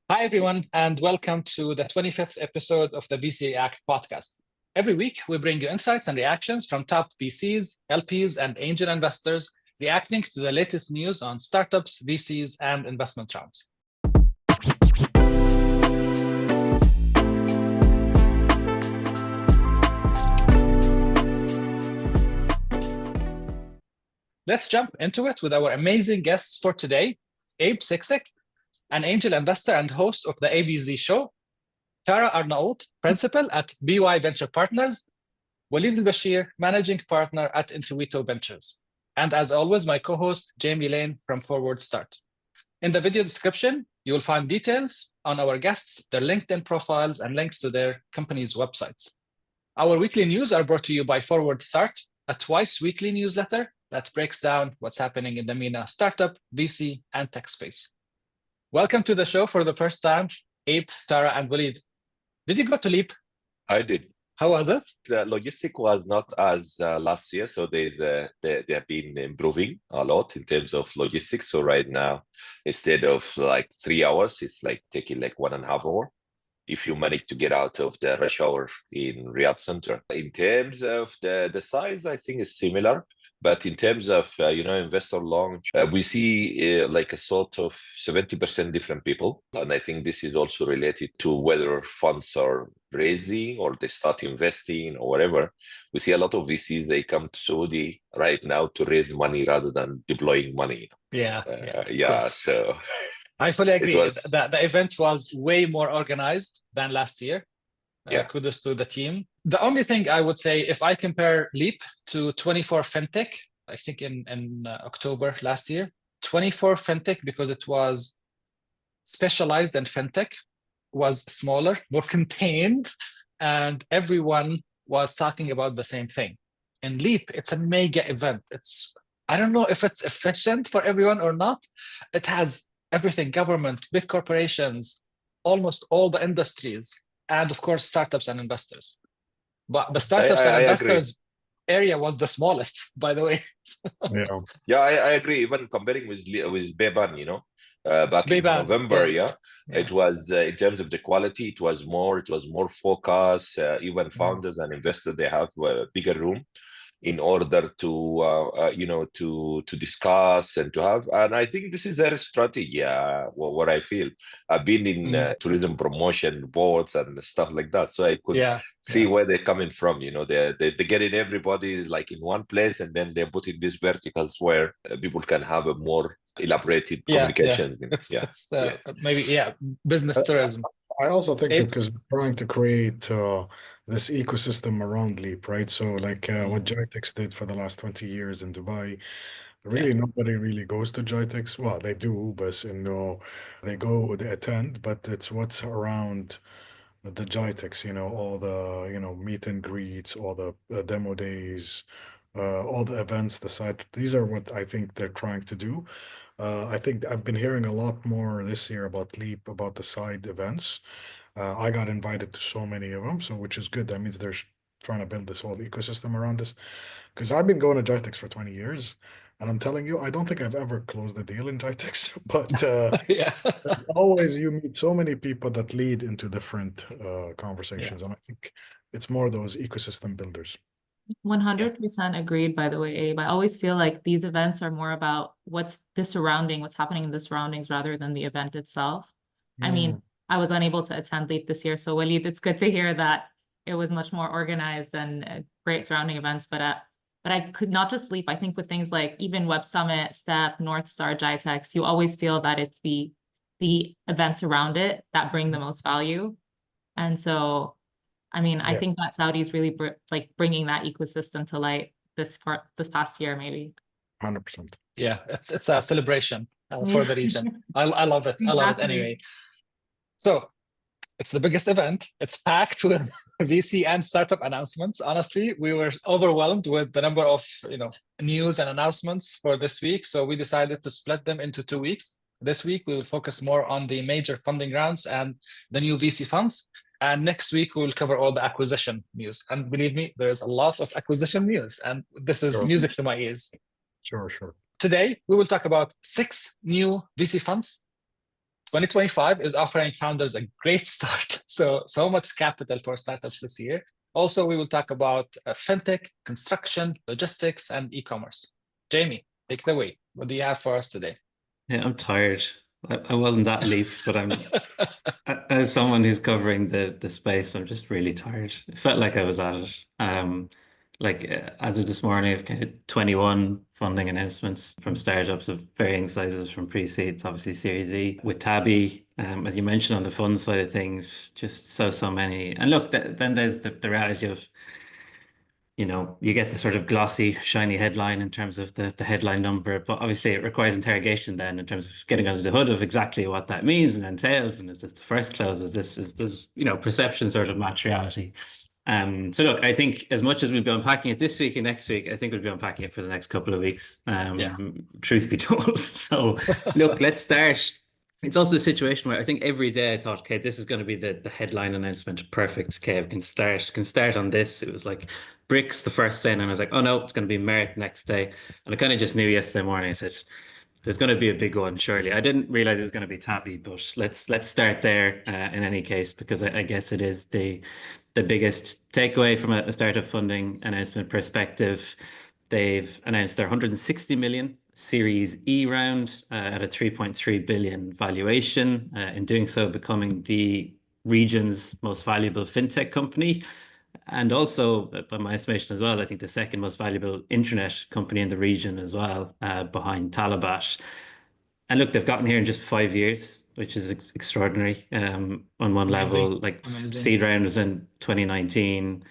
Hi, everyone, and welcome to the 25th episode of the VC Act podcast. Every week, we bring you insights and reactions from top VCs, LPs, and angel investors reacting to the latest news on startups, VCs, and investment rounds. Let's jump into it with our amazing guests for today, Abe Seksek, an angel investor and host of the ABEZ Show, Tara Arnaout, principal at BY Venture Partners, Walied Albasheer, managing partner at Intuitio Ventures, and as always, my co-host, Jamie Lane from FWDstart. In the video description, you will find details on our guests, their LinkedIn profiles, and links to their companies' websites. Our weekly news are brought to you by FWDstart, a twice-weekly newsletter that breaks down what's happening in the MENA startup, VC, and tech space. Welcome to the show for the first time, Abe, Tara, and Walied. Did you go to Leap? I did. How was it? The logistic was not as last year, so they have been improving a lot in terms of logistics. So right now, instead of like 3 hours, it's like taking like 1.5 hours if you manage to get out of the rush hour in Riyadh Center. In terms of the size, I think it's similar. But in terms of, investor launch, we see like a sort of 70% different people. And I think this is also related to whether funds are raising or they start investing or whatever. We see a lot of VCs, they come to Saudi right now to raise money rather than deploying money. Yeah. So I fully agree. The event was way more organized than last year. Kudos to the team. The only thing I would say, if I compare Leap to 24 Fintech, I think in October last year, 24 Fintech, because it was specialized in Fintech, was smaller, more contained, and everyone was talking about the same thing. In Leap, it's a mega event. I don't know if it's efficient for everyone or not. It has everything, government, big corporations, almost all the industries, and of course, startups and investors. But the startups and investors area was the smallest, by the way. I agree. Even comparing with Beban, back in November, it was in terms of the quality, it was more focused. Even founders and investors, they have a bigger room in order to discuss and to have. And I think this is their strategy. What I feel, I've been in tourism promotion boards and stuff like that, so I could see where they're coming from. They're getting everybody like in one place, and then they're putting these verticals where people can have a more elaborated communications. Maybe business tourism. I also think because they're trying to create this ecosystem around Leap, right? So like what Jitex did for the last 20 years in Dubai, really nobody really goes to Jitex. Well, they do, but they attend, but it's what's around the Jitex, all the, meet and greets, all the demo days, all the events, the site. These are what I think they're trying to do. I think I've been hearing a lot more this year about Leap, about the side events. I got invited to so many of them, which is good. That means they're trying to build this whole ecosystem around this. Because I've been going to Jitex for 20 years, and I'm telling you, I don't think I've ever closed a deal in Jitex, but always you meet so many people that lead into different conversations, and I think it's more those ecosystem builders. 100% agreed, by the way, Abe. I always feel like these events are more about what's happening in the surroundings rather than the event itself. I mean, I was unable to attend Leap this year, so Walied, it's good to hear that it was much more organized and great surrounding events, but I could not just Leap. I think with things like even Web Summit, STEP, North Star, Jitex, you always feel that it's the events around it that bring the most value. And so I mean, I think that Saudi's really bringing that ecosystem to light this past year, maybe. 100%. Yeah, it's a celebration for the region. I love it. Exactly. I love it anyway. So it's the biggest event. It's packed with VC and startup announcements. Honestly, we were overwhelmed with the number of news and announcements for this week. So we decided to split them into 2 weeks. This week, we will focus more on the major funding rounds and the new VC funds. And next week, we will cover all the acquisition news. And believe me, there is a lot of acquisition news. And this is music to my ears. Sure. Today, we will talk about 6 new VC funds, 2025 is offering founders a great start. So much capital for startups this year. Also, we will talk about fintech, construction, logistics, and e-commerce. Jamie, take it away. What do you have for us today? Yeah, I'm tired. I wasn't that leap, but I'm as someone who's covering the space, I'm just really tired. It felt like I was at it. As of this morning, I've counted 21 funding announcements from startups of varying sizes, from pre-seed to obviously Series E. With Tabby, as you mentioned on the fund side of things, just so many. And look, then there's the reality of, you get the sort of glossy, shiny headline in terms of the headline number, but obviously it requires interrogation then in terms of getting under the hood of exactly what that means and entails. And is this the first close? Is this perception sort of match reality? So look, I think as much as we'll be unpacking it this week and next week, I think we'll be unpacking it for the next couple of weeks. Truth be told. So look, let's start. It's also a situation where I think every day I thought, okay, this is going to be the headline announcement. Perfect. Okay, I can start on this. It was like bricks the first day, and I was like, oh no, it's going to be merit next day. And I kind of just knew yesterday morning. I said, there's going to be a big one, surely. I didn't realize it was going to be Tabby, but let's start there in any case, because I guess it is the biggest takeaway from a startup funding announcement perspective. They've announced their 160 million Series E round at a 3.3 billion valuation. In doing so, becoming the region's most valuable fintech company. And also, by my estimation as well, I think the second most valuable internet company in the region as well, behind Talabat. And look, they've gotten here in just 5 years, which is extraordinary on one level. Amazing. Seed round was in 2019.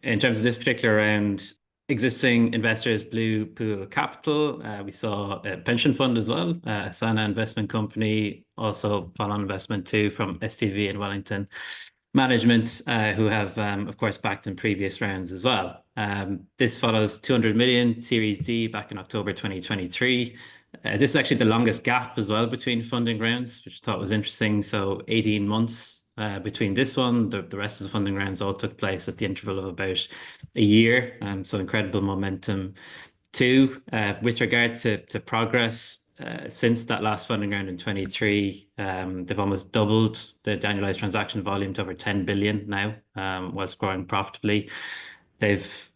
In terms of this particular round, existing investors, Blue Pool Capital. We saw a pension fund as well, Sana Investment Company, also follow-on investment too from STV and Wellington Management, who have, of course, backed in previous rounds as well. This follows 200 million Series D back in October 2023. This is actually the longest gap as well between funding rounds, which I thought was interesting. So 18 months between this one. The rest of the funding rounds all took place at the interval of about a year. So incredible momentum too. With regard to progress, since that last funding round in 23, they've almost doubled the annualized transaction volume to over 10 billion now, whilst growing profitably. They've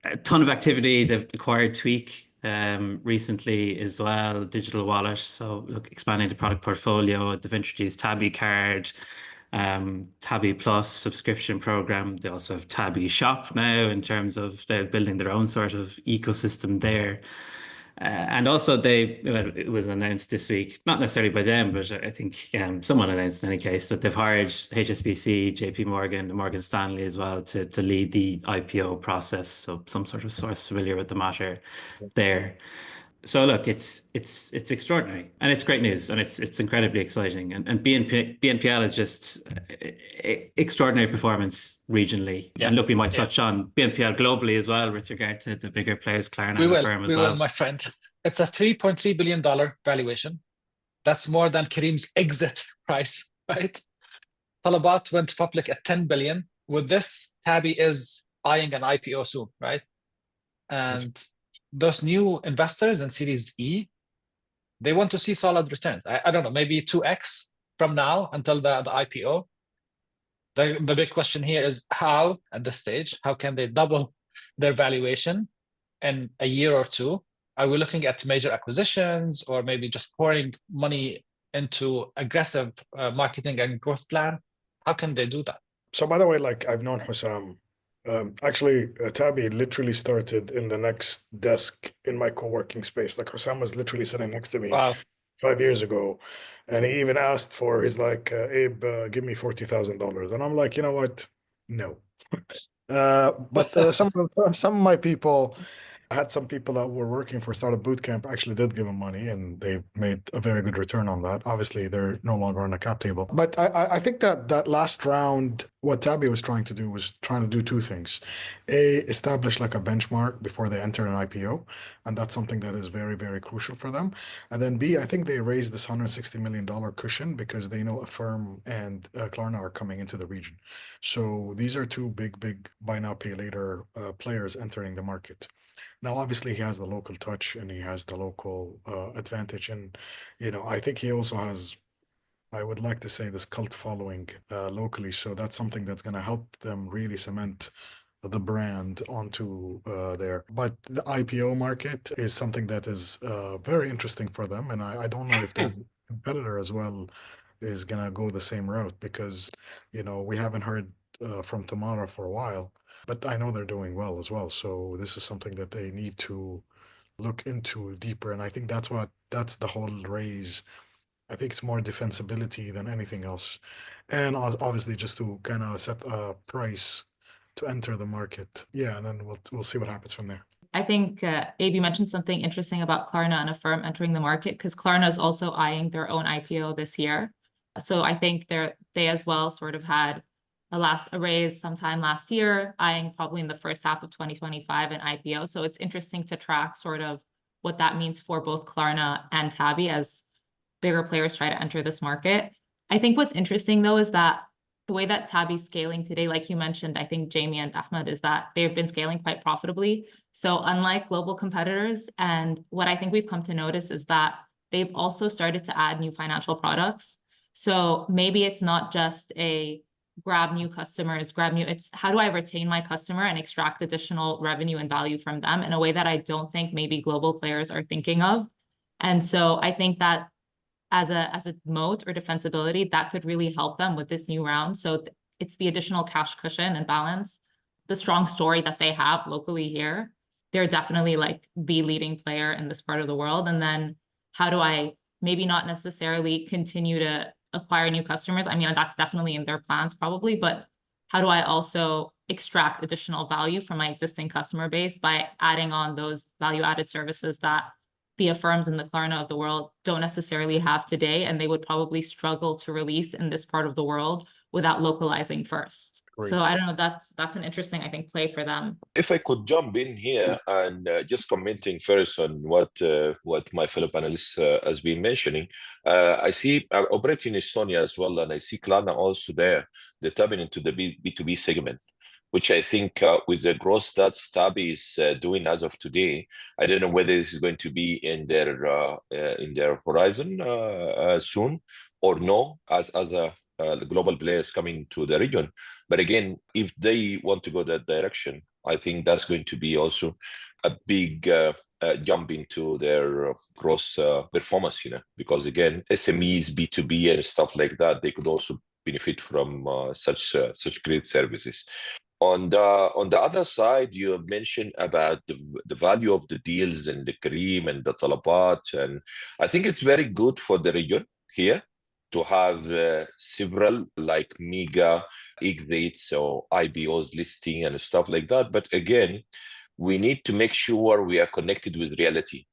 a ton of activity. They've acquired Tweak recently as well, digital wallet. So look, expanding the product portfolio. They've introduced Tabby Card, Tabby Plus subscription program. They also have Tabby Shop now in terms of they're building their own sort of ecosystem there. And also it was announced this week, not necessarily by them, but I think someone announced in any case that they've hired HSBC, JP Morgan, and Morgan Stanley as well to lead the IPO process. So some sort of source familiar with the matter there. So look, it's extraordinary and it's great news and it's incredibly exciting. And BNPL is just extraordinary performance regionally. Yeah. And look, we might touch on BNPL globally as well with regard to the bigger players, Klarna and Affirm as well. We will, my friend. It's a $3.3 billion valuation. That's more than Kareem's exit price, right? Talabat went public at 10 billion. With this, Tabby is eyeing an IPO soon, right? And those new investors in Series E, they want to see solid returns. I don't know, maybe 2x from now until the IPO. The big question here is how, at this stage, how can they double their valuation in a year or two? Are we looking at major acquisitions or maybe just pouring money into aggressive marketing and growth plan? How can they do that? So by the way, like I've known Hussam. Actually, Tabby literally started in the next desk in my co-working space. Like Hussam was literally sitting next to me 5 years ago. And he even asked for, he's like, Abe, give me $40,000. And I'm like, you know what? No. But some of my people, I had some people that were working for Startup Bootcamp actually did give them money and they made a very good return on that. Obviously, they're no longer on the cap table. But I think that last round, what Tabby was trying to do was trying to do two things. A, establish like a benchmark before they enter an IPO. And that's something that is very, very crucial for them. And then B, I think they raised this $160 million cushion because they know Affirm and Klarna are coming into the region. So these are two big buy now, pay later players entering the market. Now, obviously, he has the local touch and he has the local advantage. And, I think he also has I would like to say, this cult following locally. So that's something that's going to help them really cement the brand onto there. But the IPO market is something that is very interesting for them. And I don't know if their competitor as well is going to go the same route, because, we haven't heard from Tamara for a while, but I know they're doing well as well. So this is something that they need to look into deeper. And I think that's the whole raise. I think it's more defensibility than anything else. And obviously just to kind of set a price to enter the market. Yeah, and then we'll see what happens from there. I think Abe, you mentioned something interesting about Klarna and Affirm entering the market, because Klarna is also eyeing their own IPO this year. So I think they as well sort of had a raise sometime last year, eyeing probably in the first half of 2025 an IPO. So it's interesting to track sort of what that means for both Klarna and Tabby as bigger players try to enter this market. I think what's interesting though is that the way that Tabby's scaling today, like you mentioned, I think Jamie and Ahmad, is that they've been scaling quite profitably. So unlike global competitors, and what I think we've come to notice is that they've also started to add new financial products. So maybe it's not just a grab new customers, it's how do I retain my customer and extract additional revenue and value from them in a way that I don't think maybe global players are thinking of. And so I think that as a moat or defensibility, that could really help them with this new round. So it's the additional cash cushion and balance, the strong story that they have locally here. They're definitely like the leading player in this part of the world. And then how do I maybe not necessarily continue to acquire new customers? I mean, that's definitely in their plans probably, but how do I also extract additional value from my existing customer base by adding on those value-added services that the Affirms and the Klarna of the world don't necessarily have today, and they would probably struggle to release in this part of the world without localizing first. Great. So I don't know, that's an interesting, I think, play for them. If I could jump in here and just commenting first on what my fellow panelists has been mentioning, I see operating in Estonia as well, and I see Klarna also there. They're tapping into the B2B segment, which I think with the growth that Tabby is doing as of today, I don't know whether this is going to be in their horizon soon or no, as the global players coming to the region. But again, if they want to go that direction, I think that's going to be also a big jump into their growth performance, because again, SMEs, B2B and stuff like that, they could also benefit from such great services. On the other side, you mentioned about the value of the deals and the Kareem and the Talabat, and I think it's very good for the region here to have several like mega exits or IBOs listing and stuff like that. But again, we need to make sure we are connected with reality.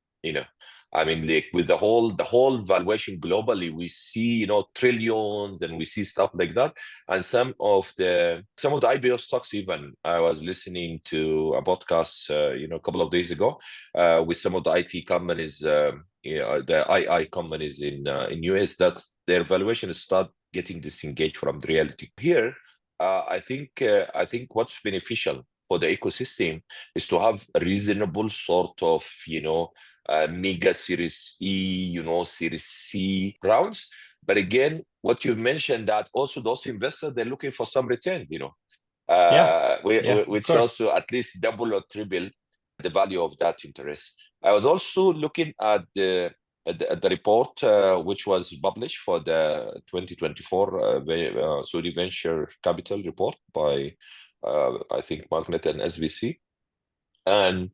I mean, like with the whole valuation globally, we see, trillions, and we see stuff like that. And some of the IBO stocks, even I was listening to a podcast, a couple of days ago, with some of the IT companies, the II companies in US, that their valuation start getting disengaged from the reality. Here, I think what's beneficial for the ecosystem is to have a reasonable sort of, mega Series E, Series C rounds. But again, what you mentioned, that also those investors, they're looking for some return, which also at least double or triple the value of that interest. I was also looking at the report which was published for the 2024 Saudi Venture Capital report by I think Magnet and SVC, and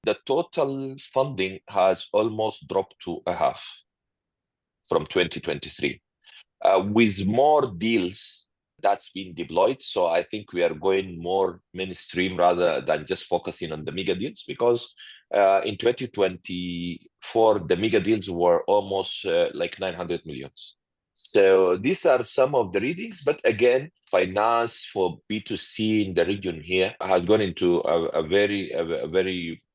the total funding has almost dropped to a half from 2023, with more deals that's been deployed. So I think we are going more mainstream rather than just focusing on the mega deals, because in 2024 the mega deals were almost like 900 millions. So these are some of the readings, but again, finance for B2C in the region here has gone into a very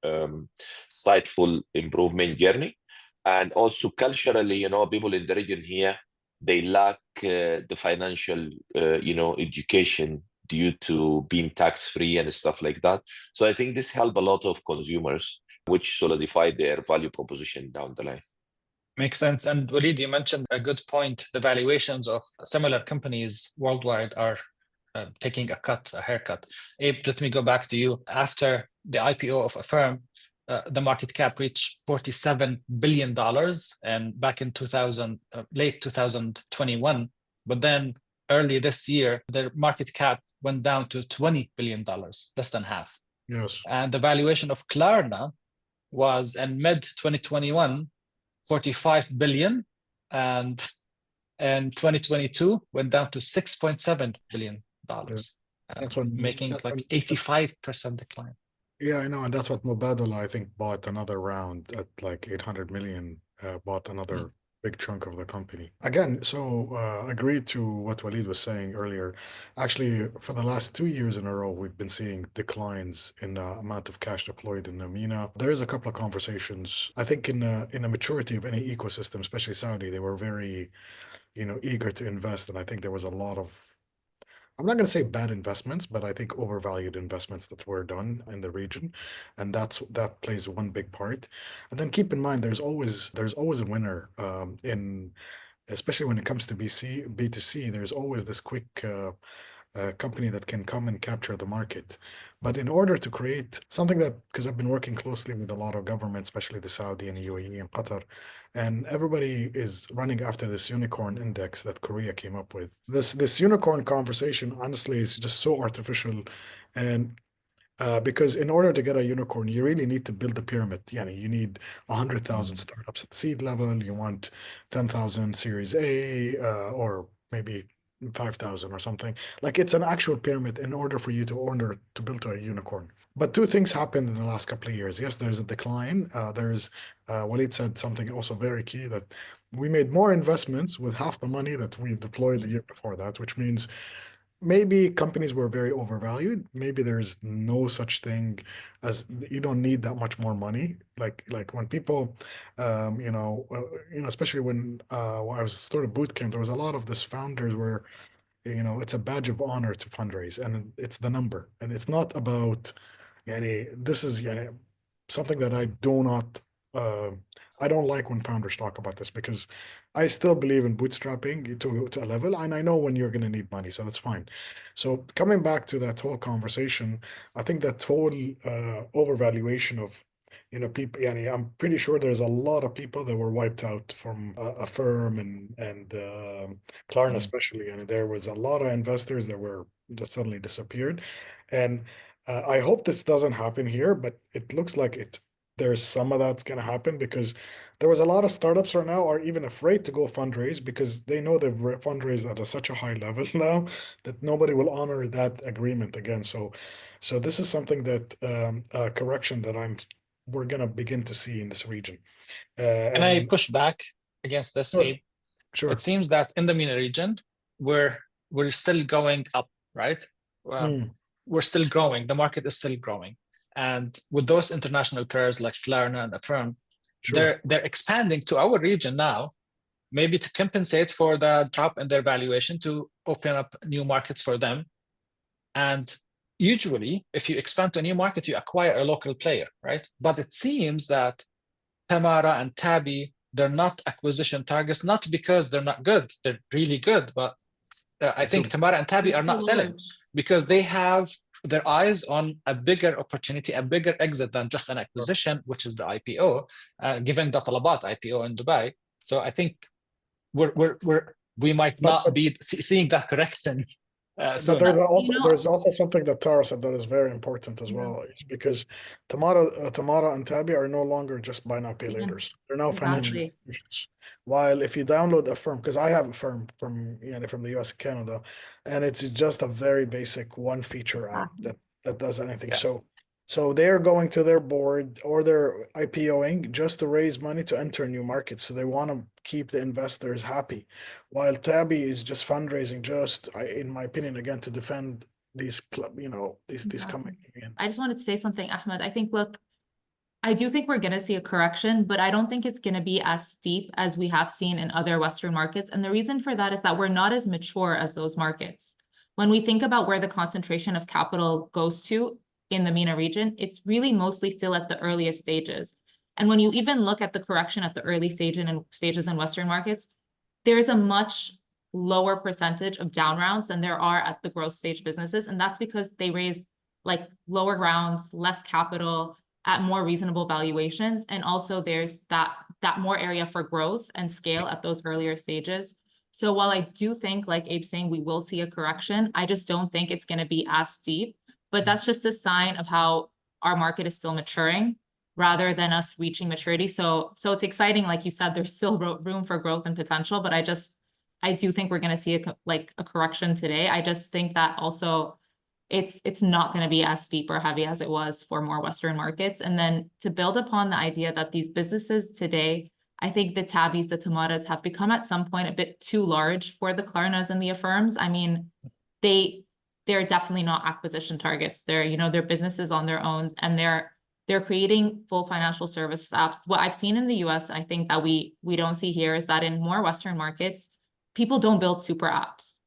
insightful improvement journey. And also culturally, people in the region here, they lack the financial, education due to being tax-free and stuff like that. So I think this helped a lot of consumers, which solidify their value proposition down the line. Makes sense. And Waleed, you mentioned a good point. The valuations of similar companies worldwide are taking a haircut. Abe, let me go back to you. After the IPO of Affirm, the market cap reached $47 billion and back in late 2021. But then early this year, the market cap went down to $20 billion, less than half. Yes. And the valuation of Klarna was in mid-2021, 45 billion, and in 2022 went down to $6.7 billion. That's what making like 85% decline. Yeah, I know, and that's what Mubadala, I think, bought another round at like 800 million, bought another big chunk of the company. Again, so agreed to what Waleed was saying earlier. Actually, for the last 2 years in a row, we've been seeing declines in the amount of cash deployed in the MENA. There is a couple of conversations. I think in the maturity of any ecosystem, especially Saudi, they were very, eager to invest, and I think there was a lot of, I'm not going to say bad investments, but I think overvalued investments that were done in the region, and that plays one big part. And then keep in mind, there's always a winner in, especially when it comes to B2C. There's always this quick company that can come and capture the market. But in order to create something that, because I've been working closely with a lot of governments, especially the Saudi and UAE and Qatar, and everybody is running after this unicorn index that Korea came up with. This unicorn conversation, honestly, is just so artificial. And because in order to get a unicorn, you really need to build a pyramid. You need 100,000 startups at the seed level. You want 10,000 Series A, or maybe 5,000 or something. Like, it's an actual pyramid in order for you to build a unicorn. But two things happened in the last couple of years. Yes, there's a decline. Waleed said something also very key, that we made more investments with half the money that we've deployed the year before that, which means maybe companies were very overvalued. Maybe there's no such thing as, you don't need that much more money. Like when people, especially when I was sort of boot camp, there was a lot of this founders where, it's a badge of honor to fundraise, and it's the number, and it's not about, this is something that I don't like when founders talk about this, because I still believe in bootstrapping to a level, and I know when you're going to need money, so that's fine. So coming back to that whole conversation, I think that whole overvaluation of people, I'm pretty sure there's a lot of people that were wiped out from Affirm and Klarna especially, and there was a lot of investors that were just suddenly disappeared. And I hope this doesn't happen here, but it looks like there's some of that's going to happen, because there was a lot of startups right now are even afraid to go fundraise, because they know they've fundraised at such a high level now that nobody will honor that agreement again. So this is something that correction that we're going to begin to see in this region. Can I push back against this, Abe? Sure. It seems that in the MENA region, we're still going up, right? We're still growing. The market is still growing. And with those international players like Klarna and Affirm, they're expanding to our region now, maybe to compensate for the drop in their valuation, to open up new markets for them. And usually, if you expand to a new market, you acquire a local player, right? But it seems that Tamara and Tabby, they're not acquisition targets, not because they're not good. They're really good, but I think Tamara and Tabby are not selling because they have their eyes on a bigger opportunity, a bigger exit than just an acquisition, which is the IPO, given the Talabat IPO in Dubai. So I think we might not be seeing that correction. But there's also something that Tara said that is very important as well, is because Tamara and Tabby are no longer just buy now pay laters. They're now financial institutions. While if you download Affirm, because I have Affirm from the US and Canada, and it's just a very basic one feature app that does anything. Yeah. So they're going to their board or they're IPOing just to raise money to enter new markets. So they want to keep the investors happy, while Tabby is just fundraising, in my opinion, again, to defend these companies. I just wanted to say something, Ahmad. I do think we're going to see a correction, but I don't think it's going to be as steep as we have seen in other Western markets. And the reason for that is that we're not as mature as those markets. When we think about where the concentration of capital goes to in the MENA region, it's really mostly still at the earliest stages. And when you even look at the correction at the early stages in Western markets, there is a much lower percentage of down rounds than there are at the growth stage businesses. And that's because they raise like lower rounds, less capital at more reasonable valuations. And also there's that more area for growth and scale at those earlier stages. So while I do think, like Abe's saying, we will see a correction, I just don't think it's going to be as steep. But that's just a sign of how our market is still maturing rather than us reaching maturity. So it's exciting. Like you said, there's still room for growth and potential, but I do think we're going to see a correction today. I just think that also it's not going to be as steep or heavy as it was for more Western markets. And then to build upon the idea that these businesses today, I think the Tabbies, the Tamaras have become at some point a bit too large for the Klarnas and the Affirms. I mean, they're definitely not acquisition targets. They're businesses on their own, and they're creating full financial service apps. What I've seen in the US, I think that we don't see here, is that in more Western markets, people don't build super apps.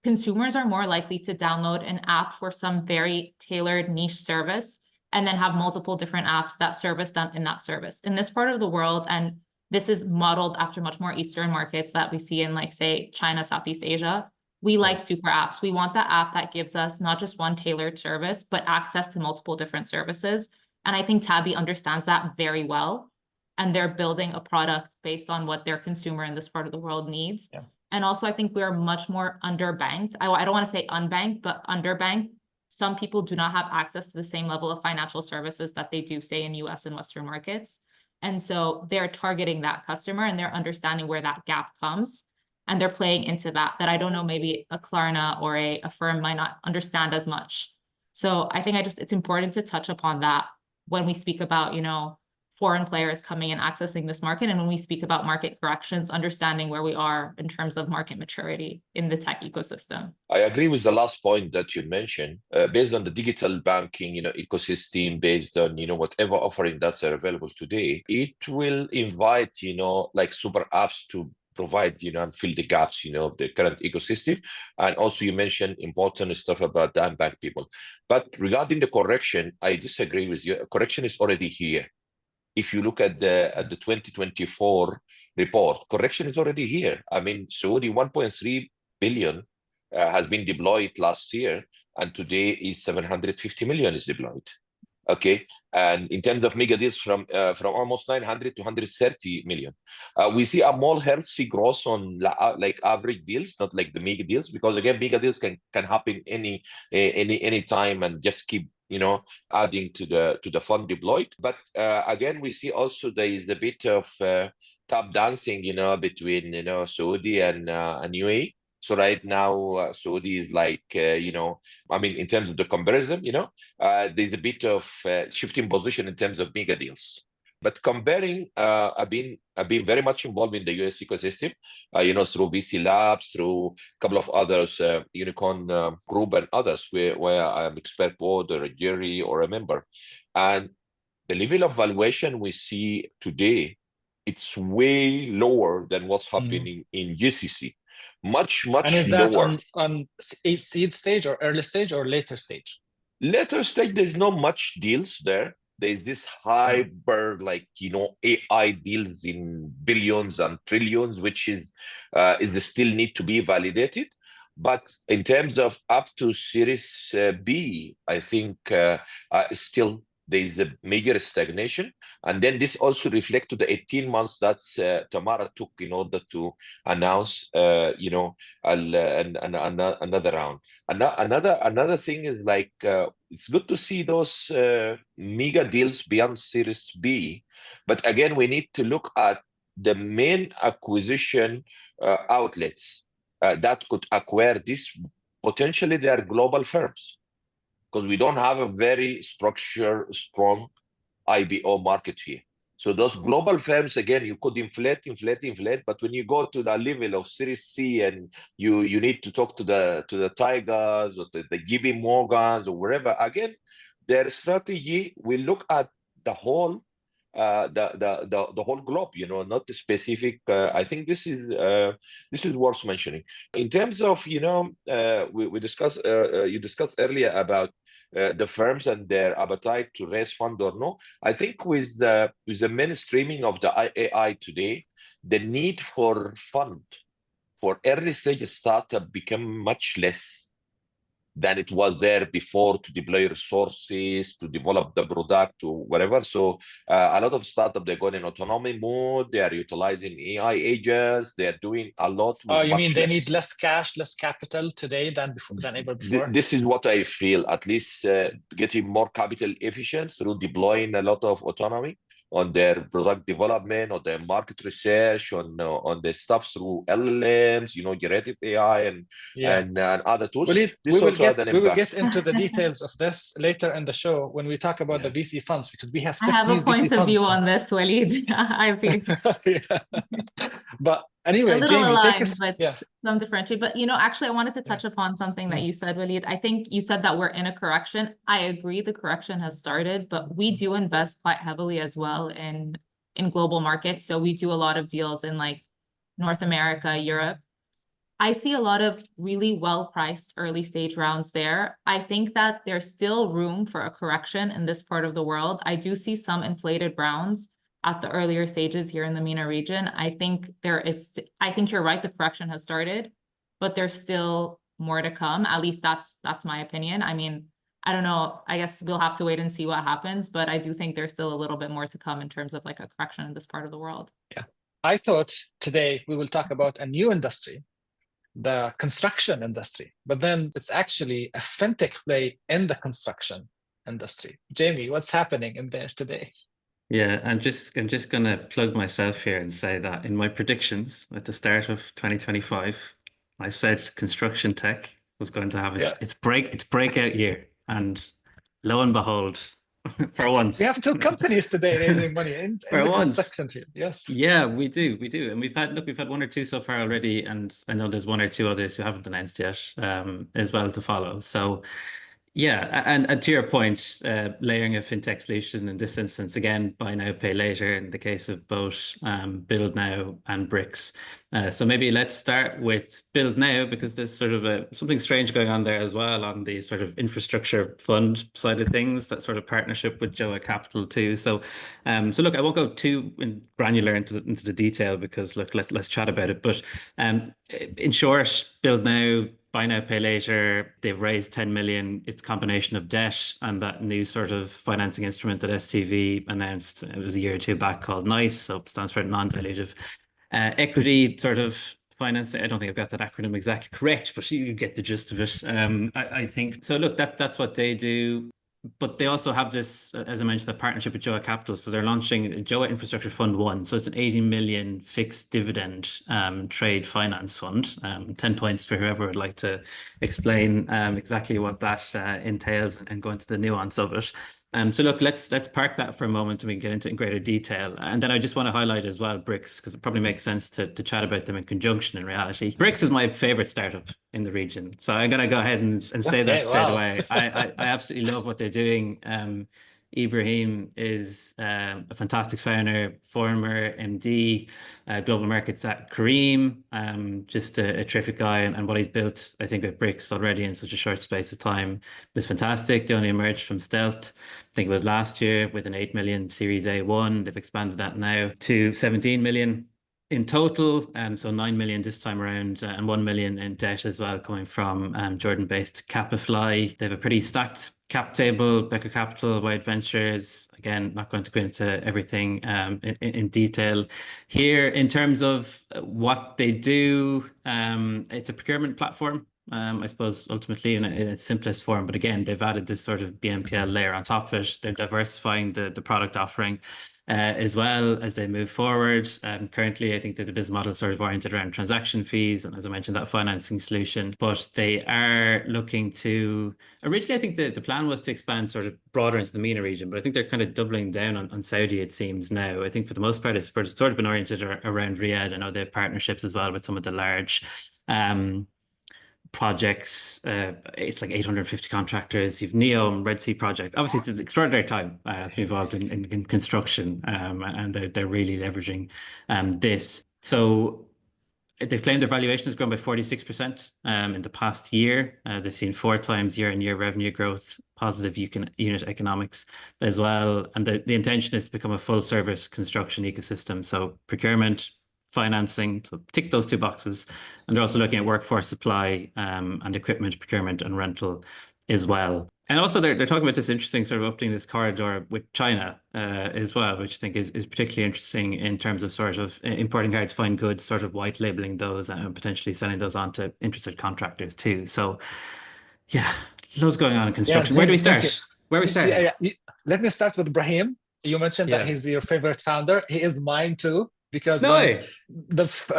Consumers are more likely to download an app for some very tailored niche service and then have multiple different apps that service them in that service. In this part of the world, and this is modeled after much more Eastern markets that we see in, like, say, China, Southeast Asia, we like super apps. We want the app that gives us not just one tailored service, but access to multiple different services. And I think Tabby understands that very well. And they're building a product based on what their consumer in this part of the world needs. Yeah. And also, I think we are much more underbanked. I don't want to say unbanked, but underbanked. Some people do not have access to the same level of financial services that they do, say, in US and Western markets. And so they're targeting that customer and they're understanding where that gap comes. And they're playing into that I don't know, maybe a Klarna or a firm might not understand as much. So I think it's important to touch upon that when we speak about, foreign players coming and accessing this market. And when we speak about market corrections, understanding where we are in terms of market maturity in the tech ecosystem. I agree with the last point that you mentioned. Based on the digital banking, ecosystem, based on, whatever offering that's available today, it will invite, like super apps to provide, and fill the gaps, of the current ecosystem. And also you mentioned important stuff about the unbanked people. But regarding the correction, I disagree with you. Correction is already here. If you look at the 2024 report, correction is already here. I mean, Saudi 1.3 billion has been deployed last year, and today is 750 million is deployed. Okay, and in terms of mega deals, from almost 900 to 130 million, we see a more healthy growth on like average deals, not like the mega deals, because again, mega deals can happen any time and just keep adding to the fund deployed. But again, we see also there is a bit of tap dancing, between Saudi and UAE. So right now, Saudi is like, in terms of the comparison, there's a bit of shifting position in terms of mega deals. But comparing, I've been very much involved in the US ecosystem, through VC Labs, through a couple of others, Unicorn Group and others, where I'm expert board or a jury or a member. And the level of valuation we see today, it's way lower than what's happening in GCC. Much lower. And is that on seed stage or early stage or later stage? Later stage, there's not much deals there. There's this hyper, AI deals in billions and trillions, which is still need to be validated. But in terms of up to Series B, I think still there is a major stagnation. And then this also reflects to the 18 months that Tamara took in order to announce, another round. Another thing is it's good to see those mega deals beyond Series B. But again, we need to look at the main acquisition outlets that could acquire this. Potentially, they are global firms, because we don't have a very structured, strong IBO market here. So those global firms, again, you could inflate, but when you go to the level of Series C and you need to talk to the Tigers or the JP Morgans or wherever, again, their strategy will look at the whole the whole globe, not the specific. I think this is worth mentioning. In terms of, we discussed, you discussed earlier about the firms and their appetite to raise fund or no. I think with the mainstreaming of the AI today, the need for fund for early stage startup become much less than it was there before, to deploy resources, to develop the product, or whatever. So a lot of startups, they're going in autonomy mode. They are utilizing AI agents. They are doing a lot with Oh, you mean they less. need less cash, less capital today than ever before? This is what I feel, at least getting more capital efficient through deploying a lot of autonomy on their product development, or their market research, on the stuff through LLMs, generative AI and other tools. We will get into the details of this later in the show when we talk about the VC funds, because we have 6 I have new a point VC of view funds. on this, Walied. I feel But anyway, a little Jamie, aligned, take us. But some differentiate. But actually, I wanted to touch upon something that you said, Walied. I think you said that we're in a correction. I agree, the correction has started, but we do invest quite heavily as well in global markets. So we do a lot of deals in like North America, Europe. I see a lot of really well-priced early stage rounds there. I think that there's still room for a correction in this part of the world. I do see some inflated rounds at the earlier stages here in the MENA region. I think you're right, the correction has started, but there's still more to come. At least that's my opinion. I mean, I don't know, I guess we'll have to wait and see what happens, but I do think there's still a little bit more to come in terms of like a correction in this part of the world. Yeah. I thought today we will talk about a new industry, the construction industry, but then it's actually a fintech play in the construction industry. Jamie, what's happening in there today? Yeah, I'm just gonna plug myself here and say that in my predictions at the start of 2025, I said ConstructTech was going to have its breakout year, and lo and behold, for once, we have 2 companies today raising money in the construction field. Yes. Yeah, we do, and we've had 1 or 2 so far already, and I know there's 1 or 2 others who haven't announced yet, as well to follow. So. Yeah, and to your point, layering a fintech solution in this instance, again, buy now, pay later in the case of both Build Now and Bricks. So maybe let's start with Build Now, because there's sort of something strange going on there as well on the sort of infrastructure fund side of things, that sort of partnership with Joa Capital too. So look, I won't go too granular into the detail, because look, let's chat about it. But in short, Build Now, buy now, pay later, they've raised 10 million. It's a combination of debt and that new sort of financing instrument that STV announced, it was a year or 2 back, called NICE, so it stands for non-dilutive equity sort of financing. I don't think I've got that acronym exactly correct, but you get the gist of it. I think so. Look, that's what they do. But they also have this, as I mentioned, the partnership with Joa Capital. So they're launching Joa Infrastructure Fund 1. So it's an 80 million fixed dividend trade finance fund. 10 points for whoever would like to explain exactly what that entails and go into the nuance of it. So look, let's park that for a moment and we can get into it in greater detail. And then I just want to highlight as well Bricks, because it probably makes sense to chat about them in conjunction in reality. Bricks is my favorite startup in the region. So I'm going to go ahead and say that straight away. I absolutely love what they're doing. Ibrahim is a fantastic founder, former MD, global markets at Kareem, just a terrific guy, and what he's built, I think, with Bricks already in such a short space of time was fantastic. They only emerged from stealth, I think it was last year, with an 8 million Series A1. They've expanded that now to 17 million. In total, so 9 million this time around, and 1 million in debt as well, coming from Jordan-based Capify. They have a pretty stacked cap table, Becker Capital, Wide Ventures. Again, not going to go into everything in detail here. In terms of what they do, it's a procurement platform. I suppose ultimately in its simplest form, but again, they've added this sort of BNPL layer on top of it. They're diversifying the product offering as well as they move forward. Currently, I think that the business model is sort of oriented around transaction fees, and as I mentioned, that financing solution. But they are looking to, originally, I think the plan was to expand sort of broader into the MENA region, but I think they're kind of doubling down on Saudi, it seems now. I think for the most part, it's sort of been oriented around Riyadh. I know they have partnerships as well with some of the large projects. It's like 850 contractors. You've NEOM, Red Sea project. Obviously, it's an extraordinary time to be involved in construction, and they're really leveraging this. So they've claimed their valuation has grown by 46% in the past year. They've seen 4 times year-on-year revenue growth, positive unit economics as well. And the intention is to become a full-service construction ecosystem. So procurement, financing, so tick those 2 boxes. And they're also looking at workforce supply and equipment procurement and rental as well. And also they're talking about this interesting sort of opening this corridor with China as well, which I think is particularly interesting in terms of sort of importing hard to find goods, sort of white labeling those and potentially selling those on to interested contractors too. So yeah, loads going on in construction. Where do we start? Where we start? Yeah. Let me start with Brahim. You mentioned that he's your favorite founder. He is mine too, because the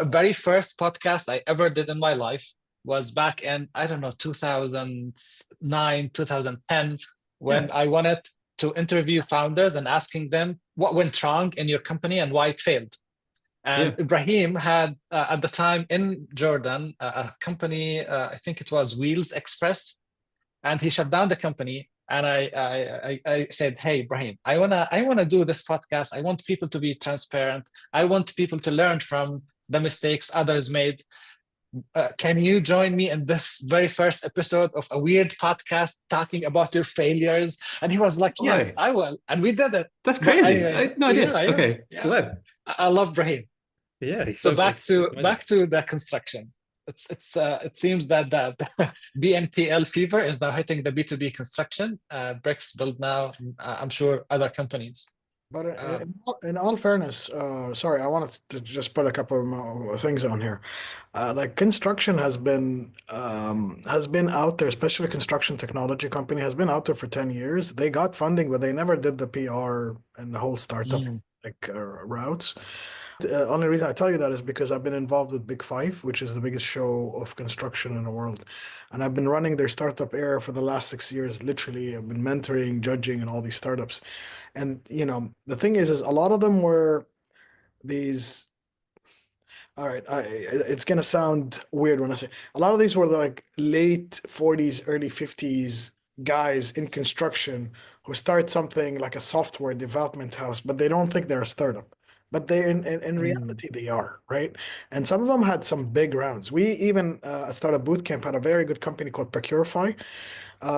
very first podcast I ever did in my life was back in, I don't know, 2009, 2010, when I wanted to interview founders and asking them what went wrong in your company and why it failed. And Ibrahim had, at the time in Jordan, a company, I think it was Wheels Express, and he shut down the company. And I said, hey, Ibrahim, I wanna do this podcast. I want people to be transparent. I want people to learn from the mistakes others made. Can you join me in this very first episode of a weird podcast talking about your failures? And he was like, yes, I will. And we did it. That's crazy. I had no idea. Okay. Wow. I love Brahim. Yeah. So back to the construction. It seems that the BNPL fever is now hitting the B2B construction. Bricks build now. I'm sure other companies. But in all fairness, sorry, I wanted to just put a couple of more things on here. Like construction has been out there, especially construction technology company has been out there for 10 years. They got funding, but they never did the PR and the whole startup routes. The only reason I tell you that is because I've been involved with Big Five, which is the biggest show of construction in the world. And I've been running their startup era for the last 6 years. Literally, I've been mentoring, judging, and all these startups. And, you know, the thing is a lot of them were these, all right, it's going to sound weird when I say, a lot of these were like late 40s, early 50s guys in construction who start something like a software development house, but they don't think they're a startup. But they in reality they are, right? And some of them had some big rounds. We even at Startup Bootcamp had a very good company called Procurify,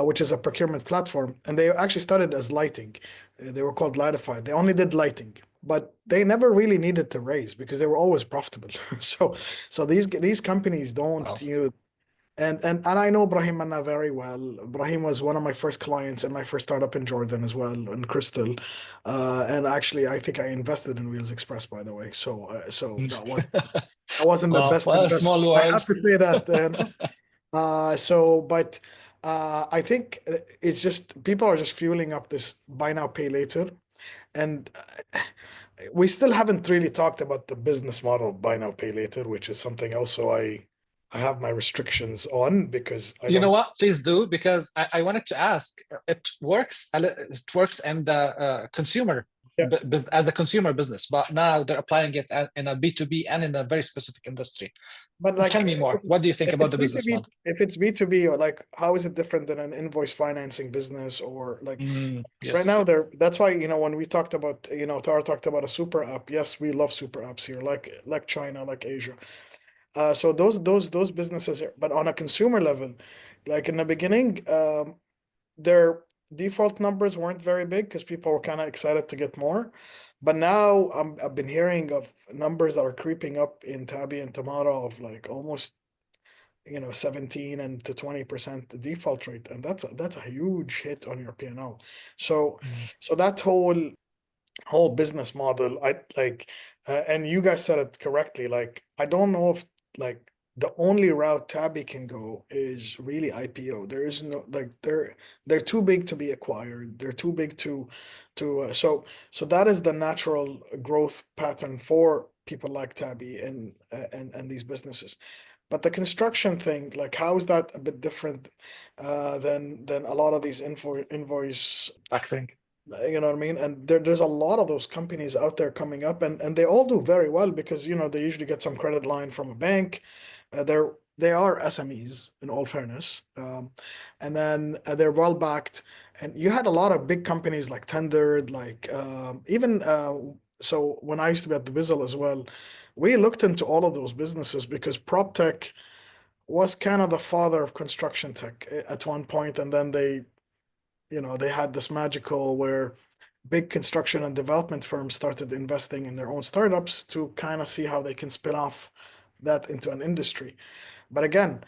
which is a procurement platform, and they actually started as lighting. They were called Lightify. They only did lighting, but they never really needed to raise because they were always profitable. So these companies don't and I know Brahim Manna very well. Brahim was one of my first clients in my first startup in Jordan as well, in Crystal. And actually, I think I invested in Wheels Express, by the way. So that wasn't the best investment. Small world. I have to say that. But I think it's just people are just fueling up this buy now, pay later. And we still haven't really talked about the business model of buy now, pay later, which is something also I have my restrictions on because you know what? Please do, because I wanted to ask. It works in the consumer as a consumer business, but now they're applying it in a B2B and in a very specific industry. But tell me more. What do you think about the business model? If it's B2B, or like how is it different than an invoice financing business, or like right now that's why when we talked about Tara talked about a super app. Yes, we love super apps here, like China, like Asia. So those businesses, but on a consumer level, like in the beginning, their default numbers weren't very big because people were kind of excited to get more. But now I've been hearing of numbers that are creeping up in Tabby and Tamara of like almost 17 and to 20% default rate, and that's a huge hit on your P&L. So that whole business model, I like, and you guys said it correctly. Like I don't know if like the only route Tabby can go is really IPO. There is no like they're too big to be acquired. They're too big to so that is the natural growth pattern for people like Tabby and these businesses. But the construction thing, like how is that a bit different than a lot of these invoice factoring? You know what I mean? And there's a lot of those companies out there coming up, and they all do very well because they usually get some credit line from a bank. They're they are SMEs in all fairness. And then they're well backed. And you had a lot of big companies like Tendered, like even so when I used to be at the Bizzle as well, we looked into all of those businesses because prop tech was kind of the father of construction tech at one point, and then they had this magical where big construction and development firms started investing in their own startups to kind of see how they can spin off that into an industry. But again,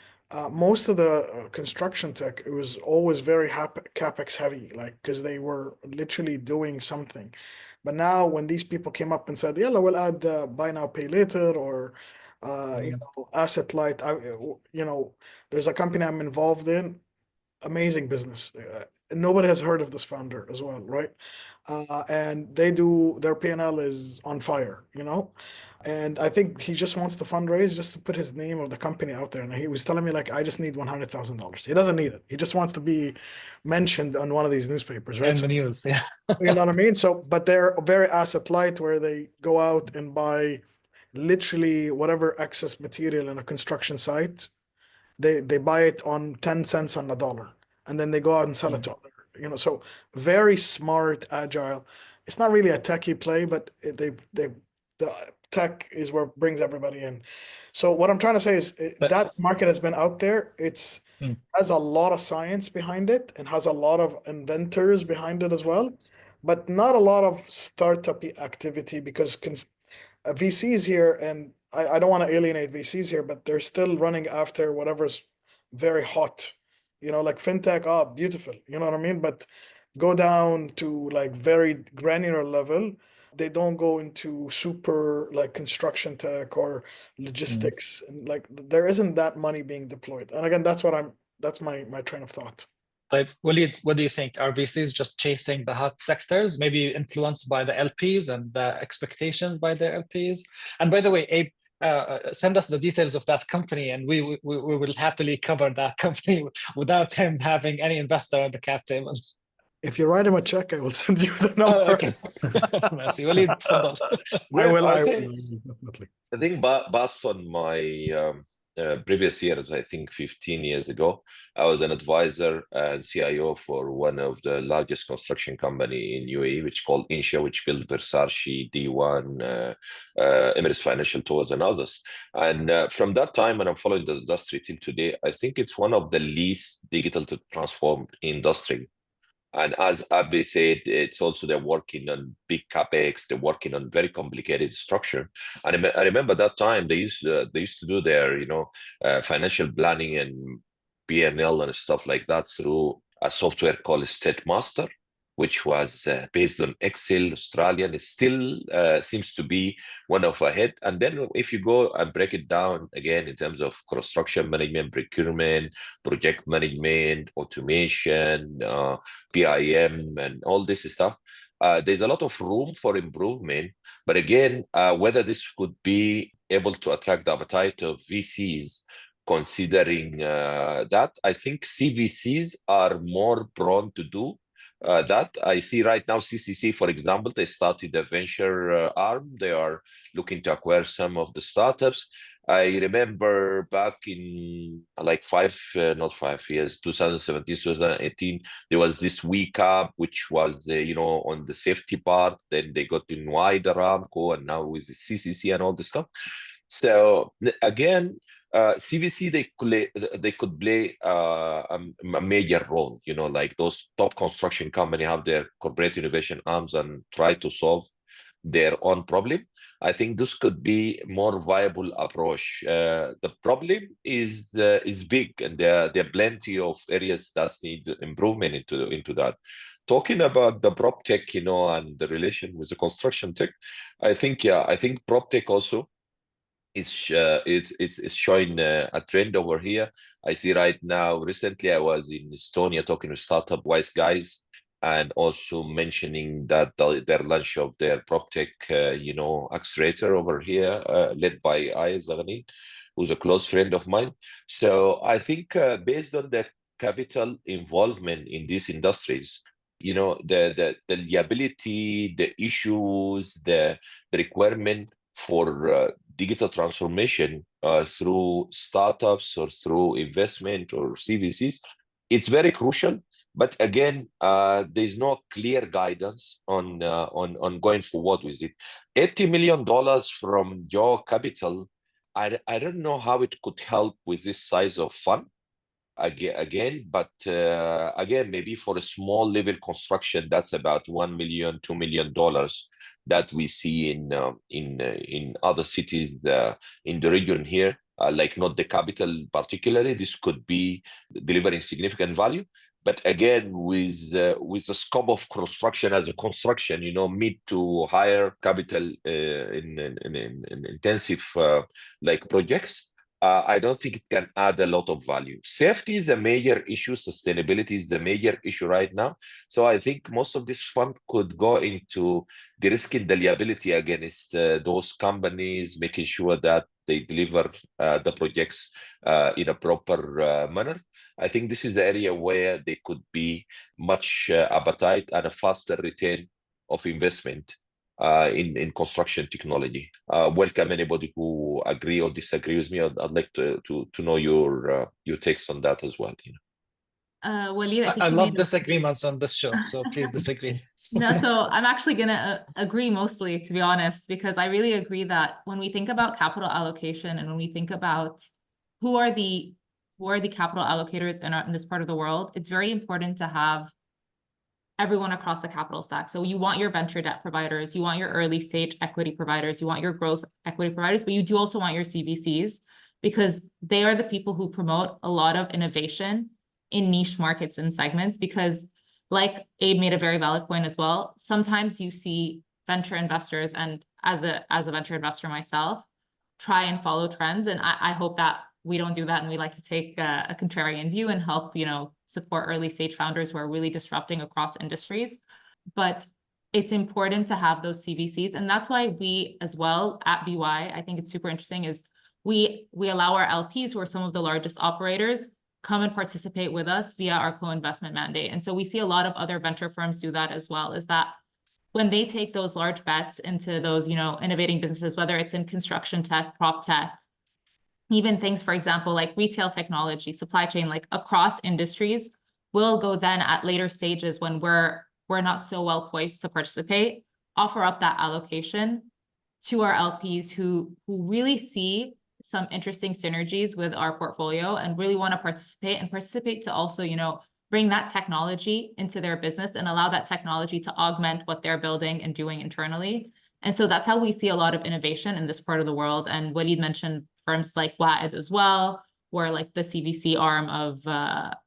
most of the construction tech, it was always very capex heavy, like because they were literally doing something. But now, when these people came up and said, "Yeah, we'll add buy now, pay later," or asset light, there's a company I'm involved in, amazing business. Nobody has heard of this founder as well, right? And their P&L is on fire, And I think he just wants to fundraise just to put his name of the company out there. And he was telling me like, I just need $100,000. He doesn't need it. He just wants to be mentioned on one of these newspapers, right? In the news, yeah. You know what I mean? So, but they're very asset light, where they go out and buy literally whatever excess material in a construction site. They buy it on 10 cents on the dollar, and then they go out and sell it to other, so very smart, agile. It's not really a techie play, but the tech is what brings everybody in. So what I'm trying to say is that market has been out there. It's has a lot of science behind it and has a lot of inventors behind it as well, but not a lot of startup activity because VCs here, and I don't want to alienate VCs here, but they're still running after whatever's very hot, like fintech. Oh, beautiful, you know what I mean? But go down to like very granular level. They don't go into super like construction tech or logistics, and like there isn't that money being deployed. And again, that's my train of thought. Like, Walied, what do you think? Are VCs just chasing the hot sectors, maybe influenced by the LPs and the expectations by their LPs? And by the way, Abe, send us the details of that company, and we will happily cover that company without him having any investor on the cap table. If you write him a check, I will send you the number. Okay. Merci. Walied, I will definitely. I think based on my previous years, I think 15 years ago, I was an advisor and CIO for one of the largest construction company in UAE, which called Insha, which built Versace, D1, Emirates Financial Towers, and others. And from that time, when I'm following the industry till today, I think it's one of the least digital to transform industry. And as Abe said, it's also they're working on big capex. They're working on very complicated structure. And I remember that time they used to do their financial planning and P&L and stuff like that through a software called StateMaster, which was based on Excel, Australian. It still seems to be one of ahead. And then if you go and break it down again in terms of construction management, procurement, project management, automation, PIM, and all this stuff, there's a lot of room for improvement. But again, whether this could be able to attract the appetite of VCs, considering that, I think CVCs are more prone to do that. I see right now CCC, for example, they started a venture arm. They are looking to acquire some of the startups. I remember back in like 2017, 2018, there was this WeCap, which was on the safety part. Then they got in wider Aramco, and now with the CCC and all this stuff. So again, CVC they could play a major role. Like those top construction company have their corporate innovation arms and try to solve their own problem. I think this could be more viable approach. The problem is big, and there are plenty of areas that need improvement into that. Talking about the prop tech, and the relation with the construction tech, I think prop tech also it's showing a trend over here. I see right now. Recently, I was in Estonia talking to startup wise guys, and also mentioning that their launch of their PropTech, accelerator over here, led by Ayaz Zaghani, who's a close friend of mine. So I think based on the capital involvement in these industries, the liability, the issues, the requirement for digital transformation through startups or through investment or CVCs, it's very crucial. But again, there's no clear guidance on going forward with it. $80 million from your capital, I don't know how it could help with this size of fund. Again, but again, maybe for a small level construction, that's about $1 million, $2 million that we see in other cities in the region here, like not the capital particularly. This could be delivering significant value. But again, with the scope of construction as a construction, mid to higher capital in intensive like projects, I don't think it can add a lot of value. Safety is a major issue. Sustainability is the major issue right now. So I think most of this fund could go into de-risking the liability against those companies, making sure that they deliver the projects in a proper manner. I think this is the area where there could be much appetite and a faster return of investment in construction technology. Welcome anybody who agree or disagree with me. I'd like to know your takes on that as well. Walied, I love disagreements on this show, so please disagree. No, so I'm actually gonna agree mostly, to be honest, because I really agree that when we think about capital allocation and when we think about who are the capital allocators in this part of the world, it's very important to have everyone across the capital stack. So you want your venture debt providers, you want your early stage equity providers, you want your growth equity providers, but you do also want your CVCs, because they are the people who promote a lot of innovation in niche markets and segments. Because like Abe made a very valid point as well, sometimes you see venture investors, and as a venture investor myself, try and follow trends. And I hope that we don't do that, and we like to take a contrarian view and help, support early stage founders who are really disrupting across industries. But it's important to have those CVCs, and that's why we as well at BY, I think it's super interesting, is we allow our LPs, who are some of the largest operators, come and participate with us via our co-investment mandate. And so we see a lot of other venture firms do that as well, is that when they take those large bets into those, innovating businesses, whether it's in construction tech, prop tech, even things, for example, like retail technology, supply chain, like across industries, we'll go then at later stages when we're not so well poised to participate, offer up that allocation to our LPs who really see some interesting synergies with our portfolio and really want to participate to also, bring that technology into their business and allow that technology to augment what they're building and doing internally. And so that's how we see a lot of innovation in this part of the world. And Walied mentioned firms like Walied as well, or like the CVC arm of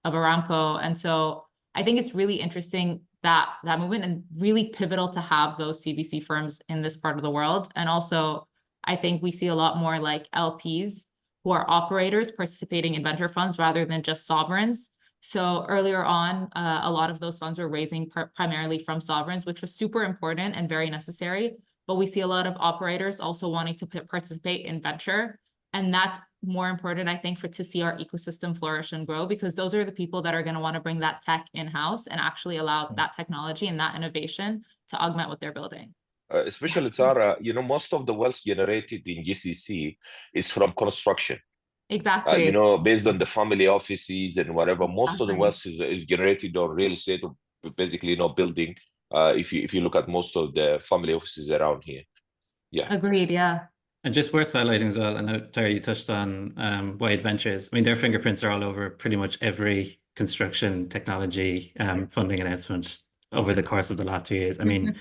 Aramco. And so I think it's really interesting that movement, and really pivotal to have those CVC firms in this part of the world. And also, I think we see a lot more like LPs who are operators participating in venture funds rather than just sovereigns. So earlier on, a lot of those funds were raising primarily from sovereigns, which was super important and very necessary. But we see a lot of operators also wanting to participate in venture. And that's more important, I think, to see our ecosystem flourish and grow, because those are the people that are going to want to bring that tech in-house and actually allow that technology and that innovation to augment what they're building. Especially, Tara, most of the wealth generated in GCC is from construction. Exactly. Based on the family offices and whatever, most of the wealth is generated on real estate, basically, building. If you look at most of the family offices around here. Yeah. Agreed, yeah. And just worth highlighting as well, I know, Tara, you touched on Walied Ventures. I mean, their fingerprints are all over pretty much every construction technology funding announcement over the course of the last 2 years. I mean,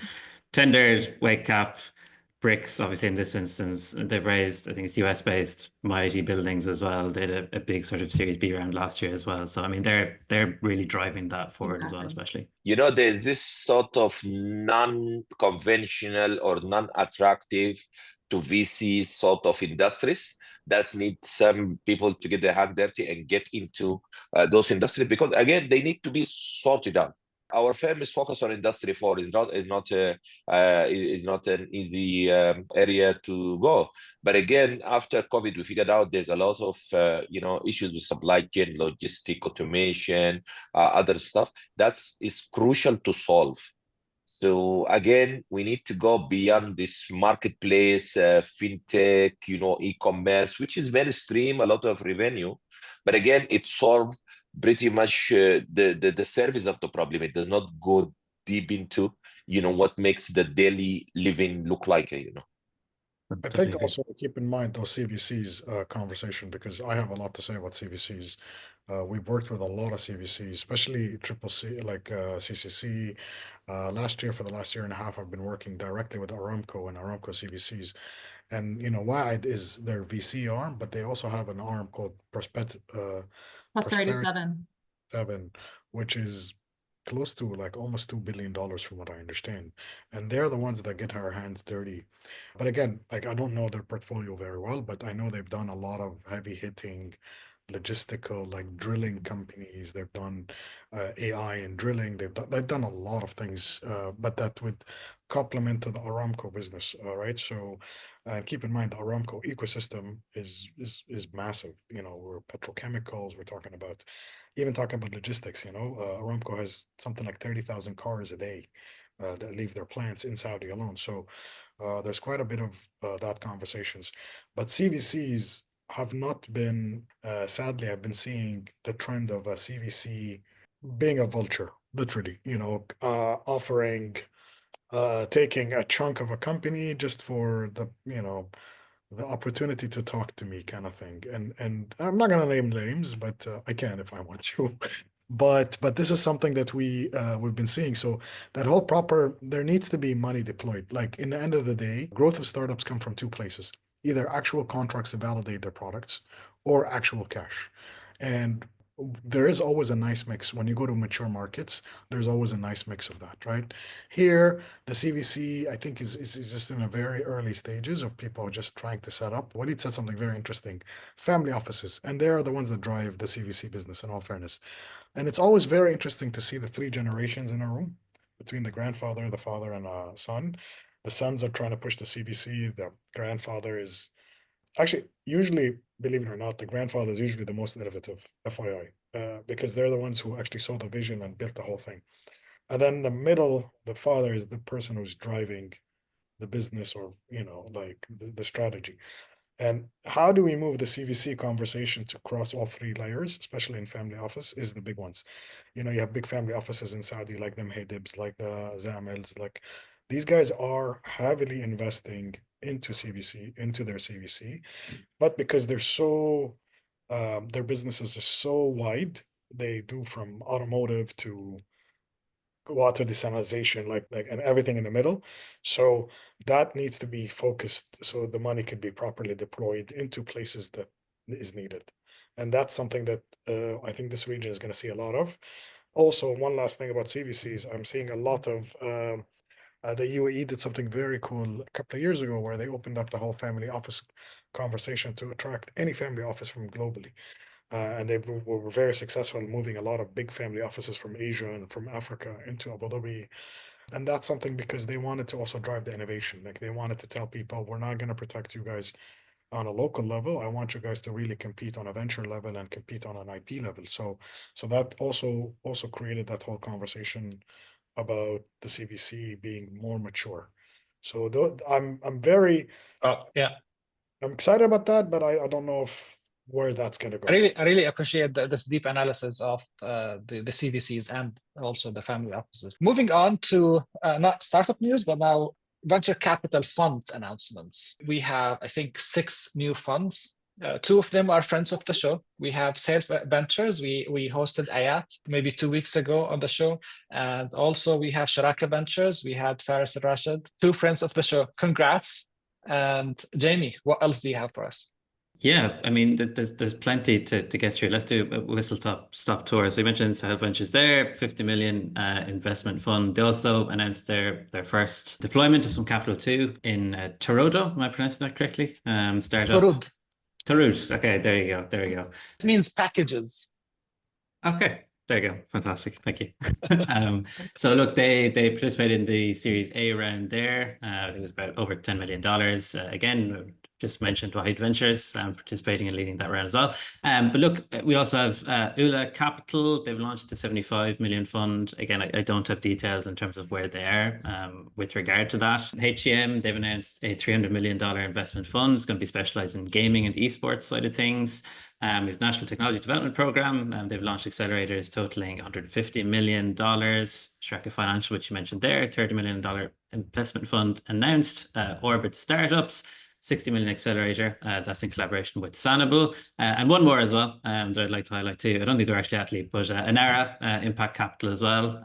Tendered, Wakecap, Bricks, obviously in this instance, they've raised, I think it's US-based, Mighty Buildings as well. They had a big sort of Series B round last year as well. So, I mean, they're really driving that forward as well, especially. There's this sort of non-conventional or non-attractive to VC sort of industries that need some people to get their hand dirty and get into those industries, because again, they need to be sorted out. Our firm is focused on Industry 4. Is not an easy area to go. But again, after COVID, we figured out there's a lot of issues with supply chain, logistic, automation, other stuff that is crucial to solve. So again, we need to go beyond this marketplace, fintech, e-commerce, which is mainstream, a lot of revenue. But again, it solves pretty much the service of the problem. It does not go deep into, what makes the daily living look like, I think also keep in mind those CVCs conversation, because I have a lot to say about CVCs. We've worked with a lot of CVCs, especially triple C, like CCC. Last year, for the last year and a half, I've been working directly with Aramco and Aramco CVCs. And Walied is their VC arm, but they also have an arm called Prosperity 7, which is close to like almost $2 billion from what I understand. And they're the ones that get our hands dirty. But again, like I don't know their portfolio very well, but I know they've done a lot of heavy hitting logistical, like drilling companies. They've done AI and drilling. They've done a lot of things, but that would complement to the Aramco business, right? So keep in mind the Aramco ecosystem is massive. We're petrochemicals. We're talking about logistics. Aramco has something like 30,000 cars a day that leave their plants in Saudi alone. So there's quite a bit of that conversations. But CVCs have not been, sadly, I've been seeing the trend of a CVC being a vulture, literally, offering, taking a chunk of a company just for the opportunity to talk to me kind of thing. And I'm not going to name names, but I can if I want to. But this is something that we've been seeing. So that whole there needs to be money deployed. Like in the end of the day, growth of startups come from two places: either actual contracts to validate their products or actual cash. And there is always a nice mix. When you go to mature markets, there's always a nice mix of that, right? Here, the CVC, I think, is just in a very early stages of people just trying to set up. Waleed said something very interesting: family offices, and they are the ones that drive the CVC business, in all fairness. And it's always very interesting to see the three generations in a room, between the grandfather, the father, and a son. The sons are trying to push the CVC. The grandfather is actually, usually, believe it or not, the grandfather is usually the most innovative, FYI, because they're the ones who actually saw the vision and built the whole thing. And then the middle, the father, is the person who's driving the business, or like the strategy. And how do we move the CVC conversation to cross all three layers, especially in family office, is the big ones. You have big family offices in Saudi, like the Mhedibs, like the Zamels, like these guys are heavily investing into CVC, into their CVC, but because they're so, their businesses are so wide, they do from automotive to water desalination, and everything in the middle. So that needs to be focused so the money can be properly deployed into places that is needed. And that's something that I think this region is going to see a lot of. Also, one last thing about CVCs, I'm seeing a lot of the UAE did something very cool a couple of years ago, where they opened up the whole family office conversation to attract any family office from globally. And they were very successful in moving a lot of big family offices from Asia and from Africa into Abu Dhabi. And that's something because they wanted to also drive the innovation. Like they wanted to tell people, we're not going to protect you guys on a local level. I want you guys to really compete on a venture level and compete on an IP level. So that also created that whole conversation about the CVC being more mature. So I'm very I'm excited about that, but I don't know where that's going to go. I really appreciate this deep analysis of the CVCs and also the family offices. Moving on to not startup news, but now venture capital funds announcements. We have, I think, 6 new funds. 2 of them are friends of the show. We have Sales Ventures. We hosted Ayat maybe 2 weeks ago on the show. And also we have Sharaka Ventures. We had Faris and Rashid, 2 friends of the show. Congrats. And Jamie, what else do you have for us? Yeah, I mean, there's plenty to get through. Let's do a whistle-stop tour. So you mentioned Sales Ventures there, 50 million investment fund. They also announced their first deployment of some capital too in Torodo. Am I pronouncing that correctly? Startup. Tarud. Okay, there you go. It means packages. Okay, there you go. Fantastic. Thank you. So look, they participated in the Series A round there. I think it was about over $10 million. Again, just mentioned Walied Ventures, participating and leading that round as well. But look, we also have Ula Capital. They've launched a 75 million fund. Again, I don't have details in terms of where they are with regard to that. HCM, they've announced a $300 million investment fund. It's going to be specialized in gaming and the esports side of things. We have National Technology Development Program. They've launched accelerators totaling $150 million. Shreka Financial, which you mentioned there, $30 million investment fund announced. Orbit Startups, 60 million accelerator. That's in collaboration with Sanable. And one more as well that I'd like to highlight too. I don't think they're actually athlete, but Anara Impact Capital as well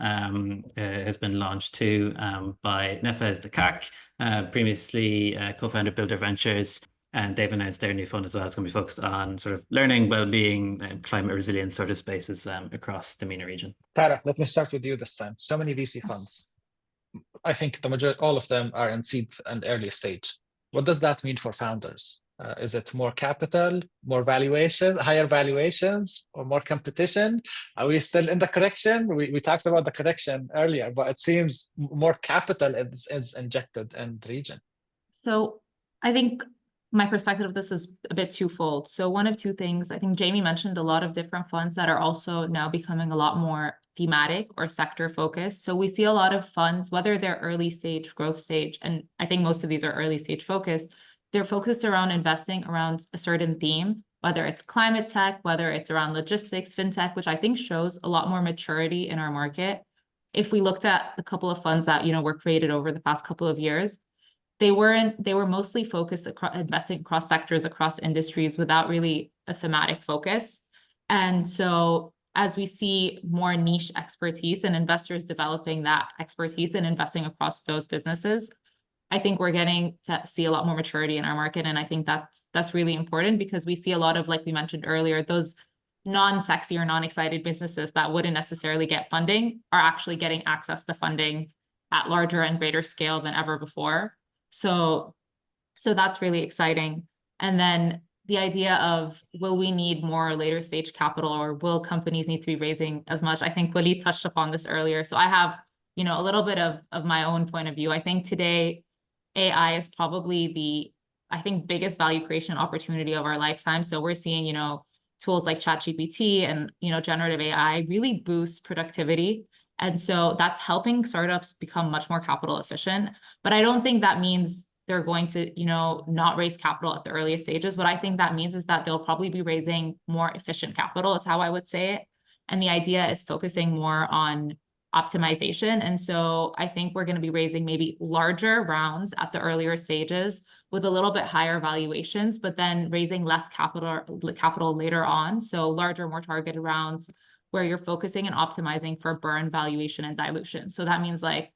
has been launched too by Nefez Dakak, previously co-founded Builder Ventures. And they've announced their new fund as well. It's going to be focused on sort of learning, well-being, and climate resilience sort of spaces across the MENA region. Tara, let me start with you this time. So many VC funds. I think the majority, all of them are in seed and early stage. What does that mean for founders? Is it more capital, more valuation, higher valuations, or more competition? Are we still in the correction? We talked about the correction earlier, but it seems more capital is injected in the region. So I think my perspective of this is a bit twofold. So one of two things, I think Jamie mentioned a lot of different funds that are also now becoming a lot more thematic or sector focused. So we see a lot of funds, whether they're early stage, growth stage, and I think most of these are early stage focused, they're focused around investing around a certain theme, whether it's climate tech, whether it's around logistics, fintech, which I think shows a lot more maturity in our market. If we looked at a couple of funds that, were created over the past couple of years, they were mostly focused investing across sectors, across industries without really a thematic focus. And so as we see more niche expertise and investors developing that expertise and investing across those businesses, I think we're getting to see a lot more maturity in our market. And I think that's really important because we see a lot of, like we mentioned earlier, those non-sexy or non-excited businesses that wouldn't necessarily get funding are actually getting access to funding at larger and greater scale than ever before. So that's really exciting. And then the idea of, will we need more later stage capital, or will companies need to be raising as much? I think Walied touched upon this earlier. So I have, a little bit of my own point of view. I think today AI is probably the, biggest value creation opportunity of our lifetime. So we're seeing, tools like ChatGPT and, generative AI really boost productivity. And so that's helping startups become much more capital efficient. But I don't think that means they're going to, not raise capital at the earliest stages. What I think that means is that they'll probably be raising more efficient capital. That's how I would say it. And the idea is focusing more on optimization. And so I think we're going to be raising maybe larger rounds at the earlier stages with a little bit higher valuations, but then raising less capital later on. So larger, more targeted rounds where you're focusing and optimizing for burn, valuation, and dilution. So that means like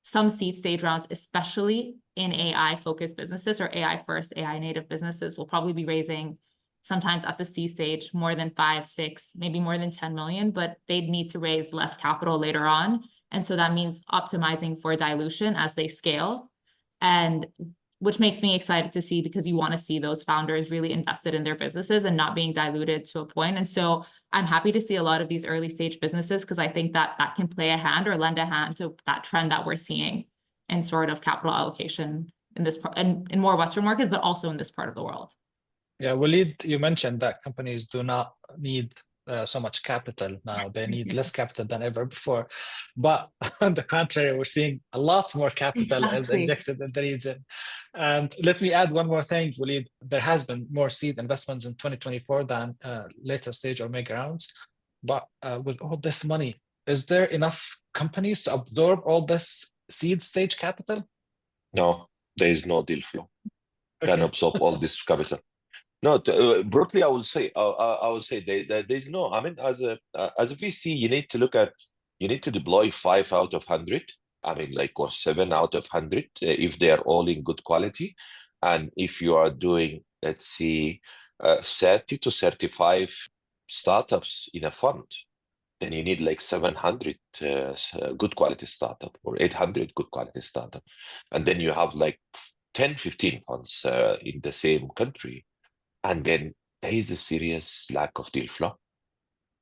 some seed stage rounds, especially in AI-focused businesses or AI-first, AI-native businesses, will probably be raising sometimes at the C stage more than 5, 6, maybe more than 10 million, but they'd need to raise less capital later on. And so that means optimizing for dilution as they scale, and which makes me excited to see, because you want to see those founders really invested in their businesses and not being diluted to a point. And so I'm happy to see a lot of these early stage businesses, because I think that can play a hand or lend a hand to that trend that we're seeing in sort of capital allocation in this part and in more Western markets, but also in this part of the world. Yeah, Walied, you mentioned that companies do not need so much capital now. They need less capital than ever before. But on the contrary, we're seeing a lot more capital is injected in the region. And let me add one more thing, Walied. There has been more seed investments in 2024 than later stage or mega rounds. But with all this money, is there enough companies to absorb all this seed stage capital? No, there is no deal flow. Can absorb all this capital. No, broadly, I will say there's no. I mean, as a VC, you need to deploy 5 out of 100. I mean, or 7 out of 100 if they are all in good quality, and if you are doing, let's see, 30 to 35 startups in a fund, then you need 700 good quality startup or 800 good quality startup, and then you have 10, 15 funds in the same country. And then there is a serious lack of deal flow.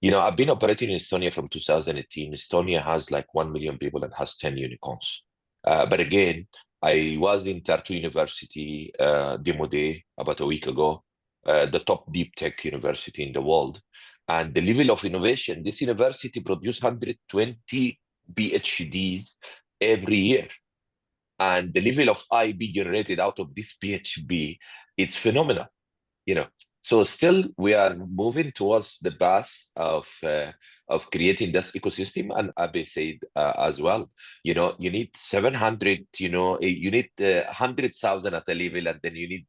I've been operating in Estonia from 2018. Estonia has 1 million people and has 10 unicorns. But again, I was in Tartu University demo day about a week ago, the top deep tech university in the world. And the level of innovation, this university produced 120 PhDs every year. And the level of IB generated out of this PhD, it's phenomenal, you know. So still we are moving towards the path of creating this ecosystem. And Abe said as well, you know, you need 700, you know, you need 100,000 at a level, and then you need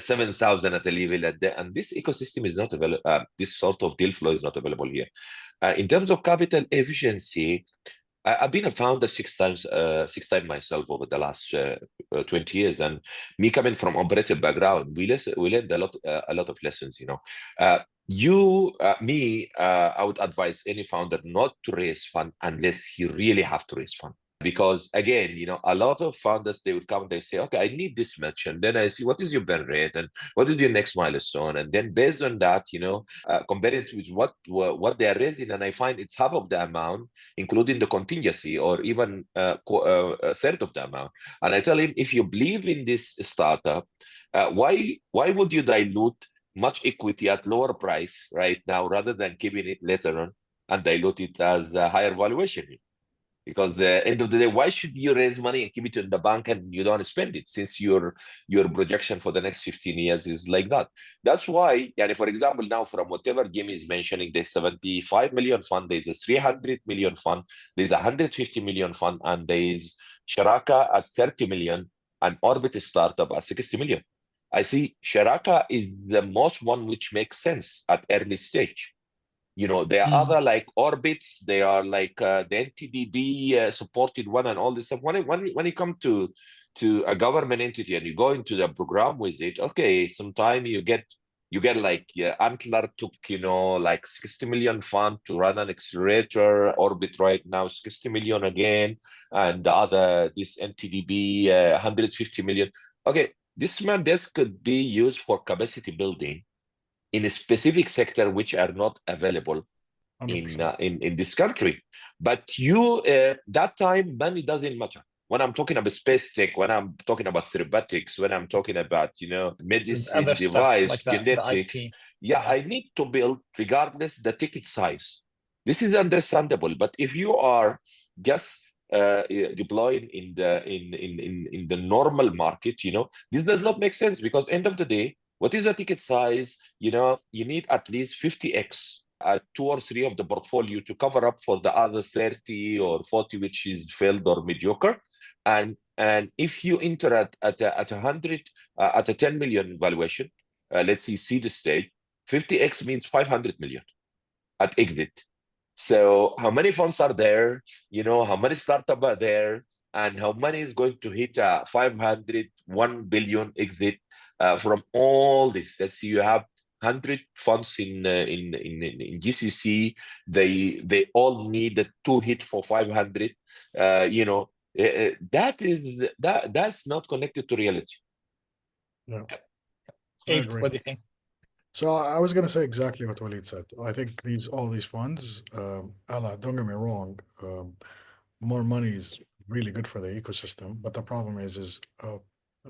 7,000 at a level. And this ecosystem is not available. This sort of deal flow is not available here. In terms of capital efficiency, I've been a founder six times myself over the last 20 years, and me coming from operative background, we learned a lot of lessons. You know, I would advise any founder not to raise fund unless he really have to raise fund. Because again, you know, a lot of founders, they would come and they say, okay, I need this much. And then I see, what is your burn rate and what is your next milestone? And then based on that, you know, compare it with what they are raising. And I find it's half of the amount, including the contingency, or even a third of the amount. And I tell him, if you believe in this startup, why would you dilute much equity at lower price right now rather than keeping it later on and dilute it as a higher valuation? Because at the end of the day, why should you raise money and keep it in the bank and you don't spend it, since your projection for the next 15 years is like that? That's why, and for example, now from whatever Jimmy is mentioning, there's 75 million fund, there's a 300 million fund, there's a 150 million fund, and there's Sharaka at 30 million and Orbit startup at 60 million. I see Sharaka is the most one which makes sense at early stage. You know, there are other like Orbits, they are like the NTDB supported one and all this stuff. When you come to a government entity and you go into the program with it, okay, sometime you get like Antler took, you know, like 60 million fund to run an accelerator. Orbit right now 60 million again, and the other, this NTDB 150 million. Okay, this mandate could be used for capacity building in a specific sector which are not available in this country. But you that time money doesn't matter. When I'm talking about space tech, when I'm talking about therapeutics, when I'm talking about, you know, medicine device, like genetics, I need to build regardless the ticket size. This is understandable. But if you are just deploying in the normal market, you know, this does not make sense, because end of the day, what is the ticket size? You know, you need at least 50x 2 or 3 of the portfolio to cover up for the other 30 or 40 which is failed or mediocre. And if you enter at 100 at a 10 million valuation, let's see seed stage, 50x means 500 million at exit. So how many funds are there? You know, how many startups are there? And how many is going to hit 1 billion exit from all this? Let's see, you have 100 funds in GCC. They all need 2 hit for 500. You know, that's not connected to reality. No. Abe, what do you think? So I was going to say exactly what Walied said. I think all these funds, Allah, don't get me wrong, more money is really good for the ecosystem, but the problem is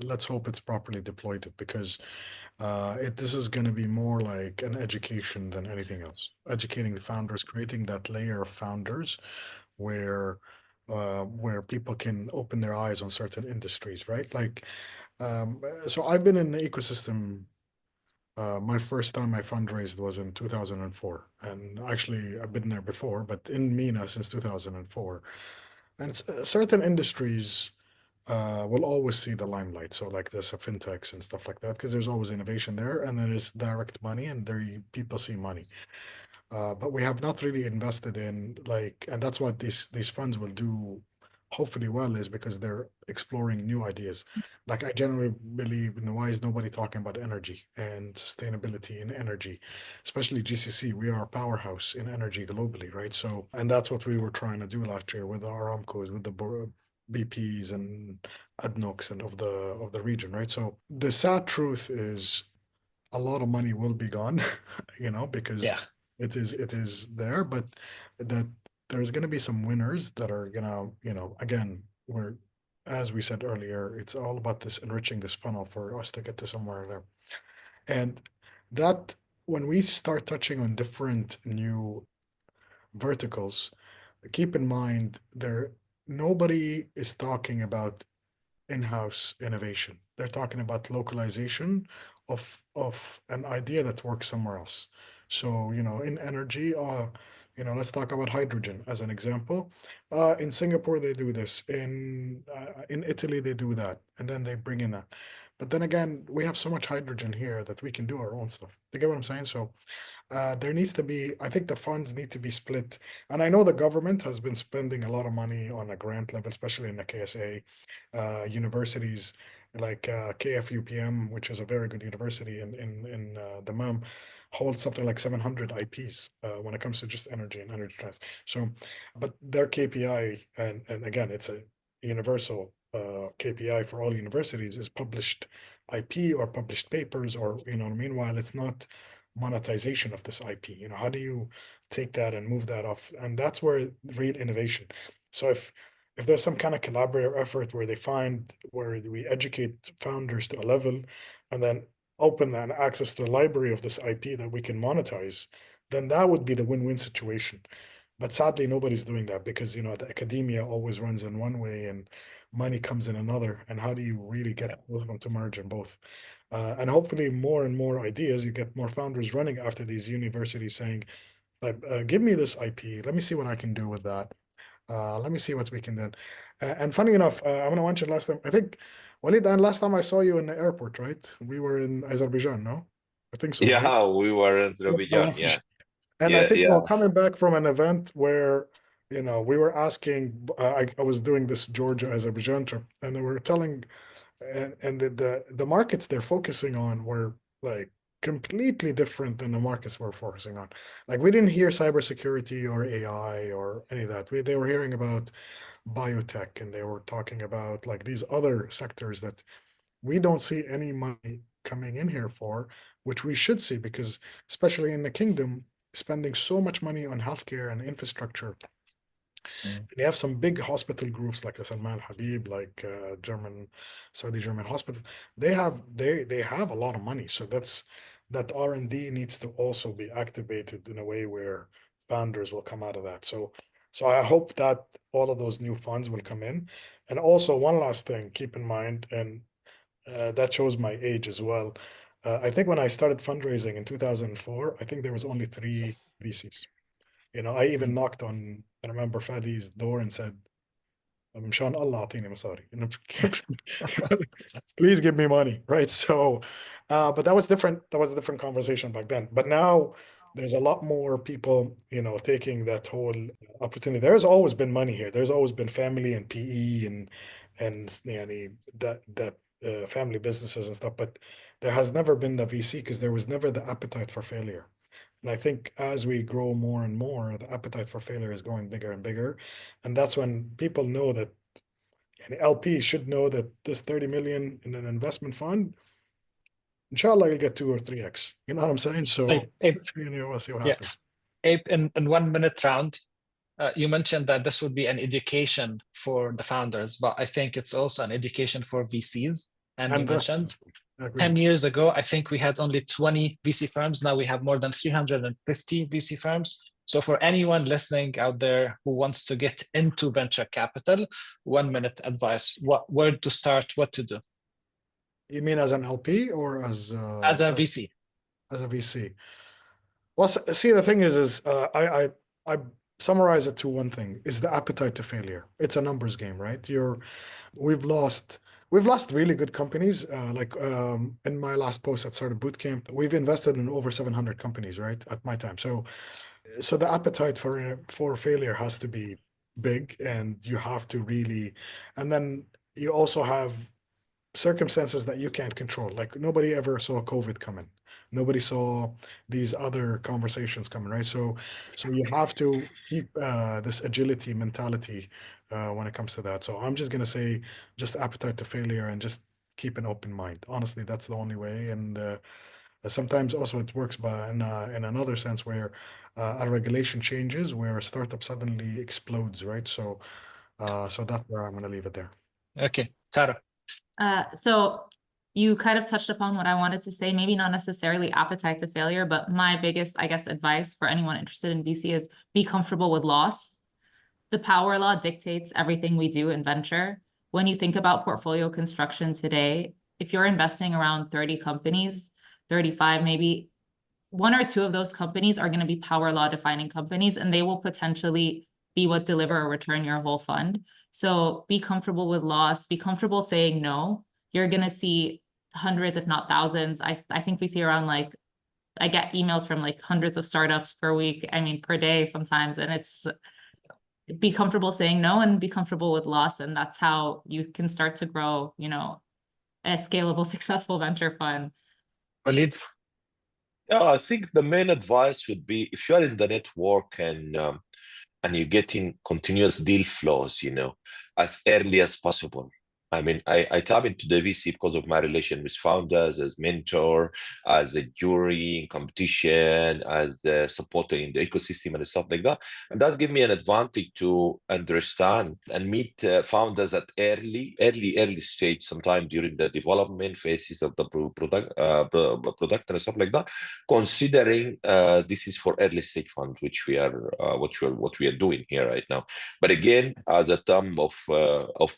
let's hope it's properly deployed, because this is going to be more like an education than anything else. Educating the founders, creating that layer of founders where people can open their eyes on certain industries, right? Like, so I've been in the ecosystem. My first time I fundraised was in 2004, and actually I've been there before, but in MENA since 2004. And certain industries will always see the limelight. So like there's fintechs and stuff like that, because there's always innovation there, and then there's direct money, and people see money. But we have not really invested in, like, and that's what these funds will do hopefully well, is because they're exploring new ideas. Like, I generally believe, why is nobody talking about energy and sustainability in energy, especially GCC? We are a powerhouse in energy globally, right? So, and that's what we were trying to do last year with the Aramcos, with the BPs and ADNOCs and of the region, right? So the sad truth is a lot of money will be gone, because it is there, but that there's going to be some winners that are gonna, again, as we said earlier, it's all about this enriching this funnel for us to get to somewhere there. And that when we start touching on different new verticals, keep in mind nobody is talking about in-house innovation. They're talking about localization of an idea that works somewhere else. So, in energy, let's talk about hydrogen as an example. In Singapore, they do this. In Italy, they do that, and then they bring in that. But then again, we have so much hydrogen here that we can do our own stuff. You get what I'm saying? So there needs to be, I think the funds need to be split. And I know the government has been spending a lot of money on a grant level, especially in the KSA. Universities like KFUPM, which is a very good university in Dammam, holds something like 700 IPs when it comes to just energy and energy trends. So, but their KPI, and again, it's a universal KPI for all universities, is published IP or published papers, or meanwhile, it's not monetization of this IP. How do you take that and move that off? And that's where real innovation. So if there's some kind of collaborative effort where we educate founders to a level and then open and access to the library of this IP that we can monetize, then that would be the win-win situation. But sadly, nobody's doing that because, the academia always runs in one way and money comes in another. And how do you really get both of them to merge in both? And hopefully more and more ideas, you get more founders running after these universities saying, like, give me this IP. Let me see what I can do with that. Let me see what we can do. And funny enough, I'm gonna mention last time, I think, Walied, and last time I saw you in the airport, right? We were in Azerbaijan, no? I think so, right? Yeah, we were in Azerbaijan. Yeah. And Yeah, I think yeah. coming back from an event where, we were asking, I was doing this Georgia Azerbaijan trip, and they were telling, and the markets they're focusing on were like completely different than the markets we're focusing on. Like we didn't hear cybersecurity or AI or any of that. They were hearing about biotech, and they were talking about like these other sectors that we don't see any money coming in here for, which we should see, because especially in the kingdom, spending so much money on healthcare and infrastructure. And you have some big hospital groups like the Salman Habib, like Saudi German hospitals. They have a lot of money. So that R&D needs to also be activated in a way where founders will come out of that. So I hope that all of those new funds will come in. And also one last thing, keep in mind, and that shows my age as well. I think when I started fundraising in 2004, I think there was only 3 VCs. I even knocked on, I remember Fadi's door and said, مشان الله أعطيني مصاري. Please give me money, right? So, but that was different. That was a different conversation back then. But now there's a lot more people, taking that whole opportunity. There's always been money here. There's always been family and PE and that family businesses and stuff. But there has never been the VC because there was never the appetite for failure. And I think as we grow more and more, the appetite for failure is growing bigger and bigger. And that's when people know that, and LPs should know that this 30 million in an investment fund, inshallah, you'll get 2 or 3x. You know what I'm saying? So we'll see what happens. Abe, in 1 minute round, you mentioned that this would be an education for the founders, but I think it's also an education for VCs. And you mentioned 10 years ago, I think we had only 20 VC firms. Now we have more than 350 VC firms. So for anyone listening out there who wants to get into venture capital, 1 minute advice, where to start, what to do. You mean as an LP or as a VC? As a VC. Well, see, the thing is I summarize it to one thing: is the appetite to failure. It's a numbers game, right? We've lost really good companies. Like in my last post at Startup Bootcamp, we've invested in over 700 companies, right, at my time. So the appetite for failure has to be big, and you have to really, and then you also have circumstances that you can't control. Like nobody ever saw COVID coming. Nobody saw these other conversations coming, right? So you have to keep this agility mentality when it comes to that. So I'm just gonna say, just appetite to failure and just keep an open mind. Honestly, that's the only way. And sometimes also it works by in another sense where a regulation changes, where a startup suddenly explodes, right? So that's where I'm gonna leave it there. Okay, Tara. So you kind of touched upon what I wanted to say, maybe not necessarily appetite to failure, but my biggest, I guess, advice for anyone interested in VC is be comfortable with loss. The power law dictates everything we do in venture. When you think about portfolio construction today, if you're investing around 30 companies, 35 maybe, one or two of those companies are going to be power law defining companies, and they will potentially be what deliver or return your whole fund. So be comfortable with loss, be comfortable saying no. You're going to see hundreds, if not thousands. I think we see around like, I get emails from like hundreds of startups per week, I mean, per day sometimes. And it's be comfortable saying no and be comfortable with loss. And that's how you can start to grow, you know, a scalable, successful venture fund. Walied? Yeah, I think the main advice would be if you are in the network and you're getting continuous deal flows, you know, as early as possible. I mean, I tap into the VC because of my relation with founders, as mentor, as a jury in competition, as a supporter in the ecosystem and stuff like that. And that gives me an advantage to understand and meet founders at early stage, sometime during the development phases of the product and stuff like that. Considering this is for early stage fund, which we are what we are doing here right now. But again, as a term of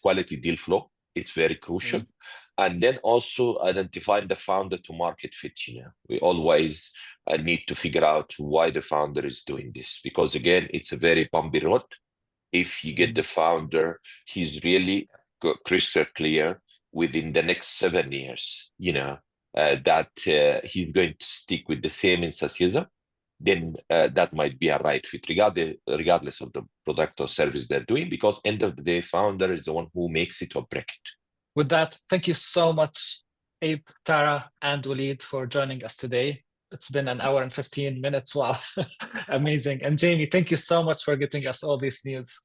quality deal flow, it's very crucial. And then also identifying the founder to market fit. You know, we always need to figure out why the founder is doing this, because again, it's a very bumpy road. If you get the founder, he's really crystal clear within the next 7 years, you know, that he's going to stick with the same enthusiasm, then that might be a right fit, regardless of the product or service they're doing, because end of the day, founder is the one who makes it or break it. With that, thank you so much, Abe, Tara, and Walied for joining us today. It's been an hour and 15 minutes. Wow, amazing. And Jamie, thank you so much for getting us all these news.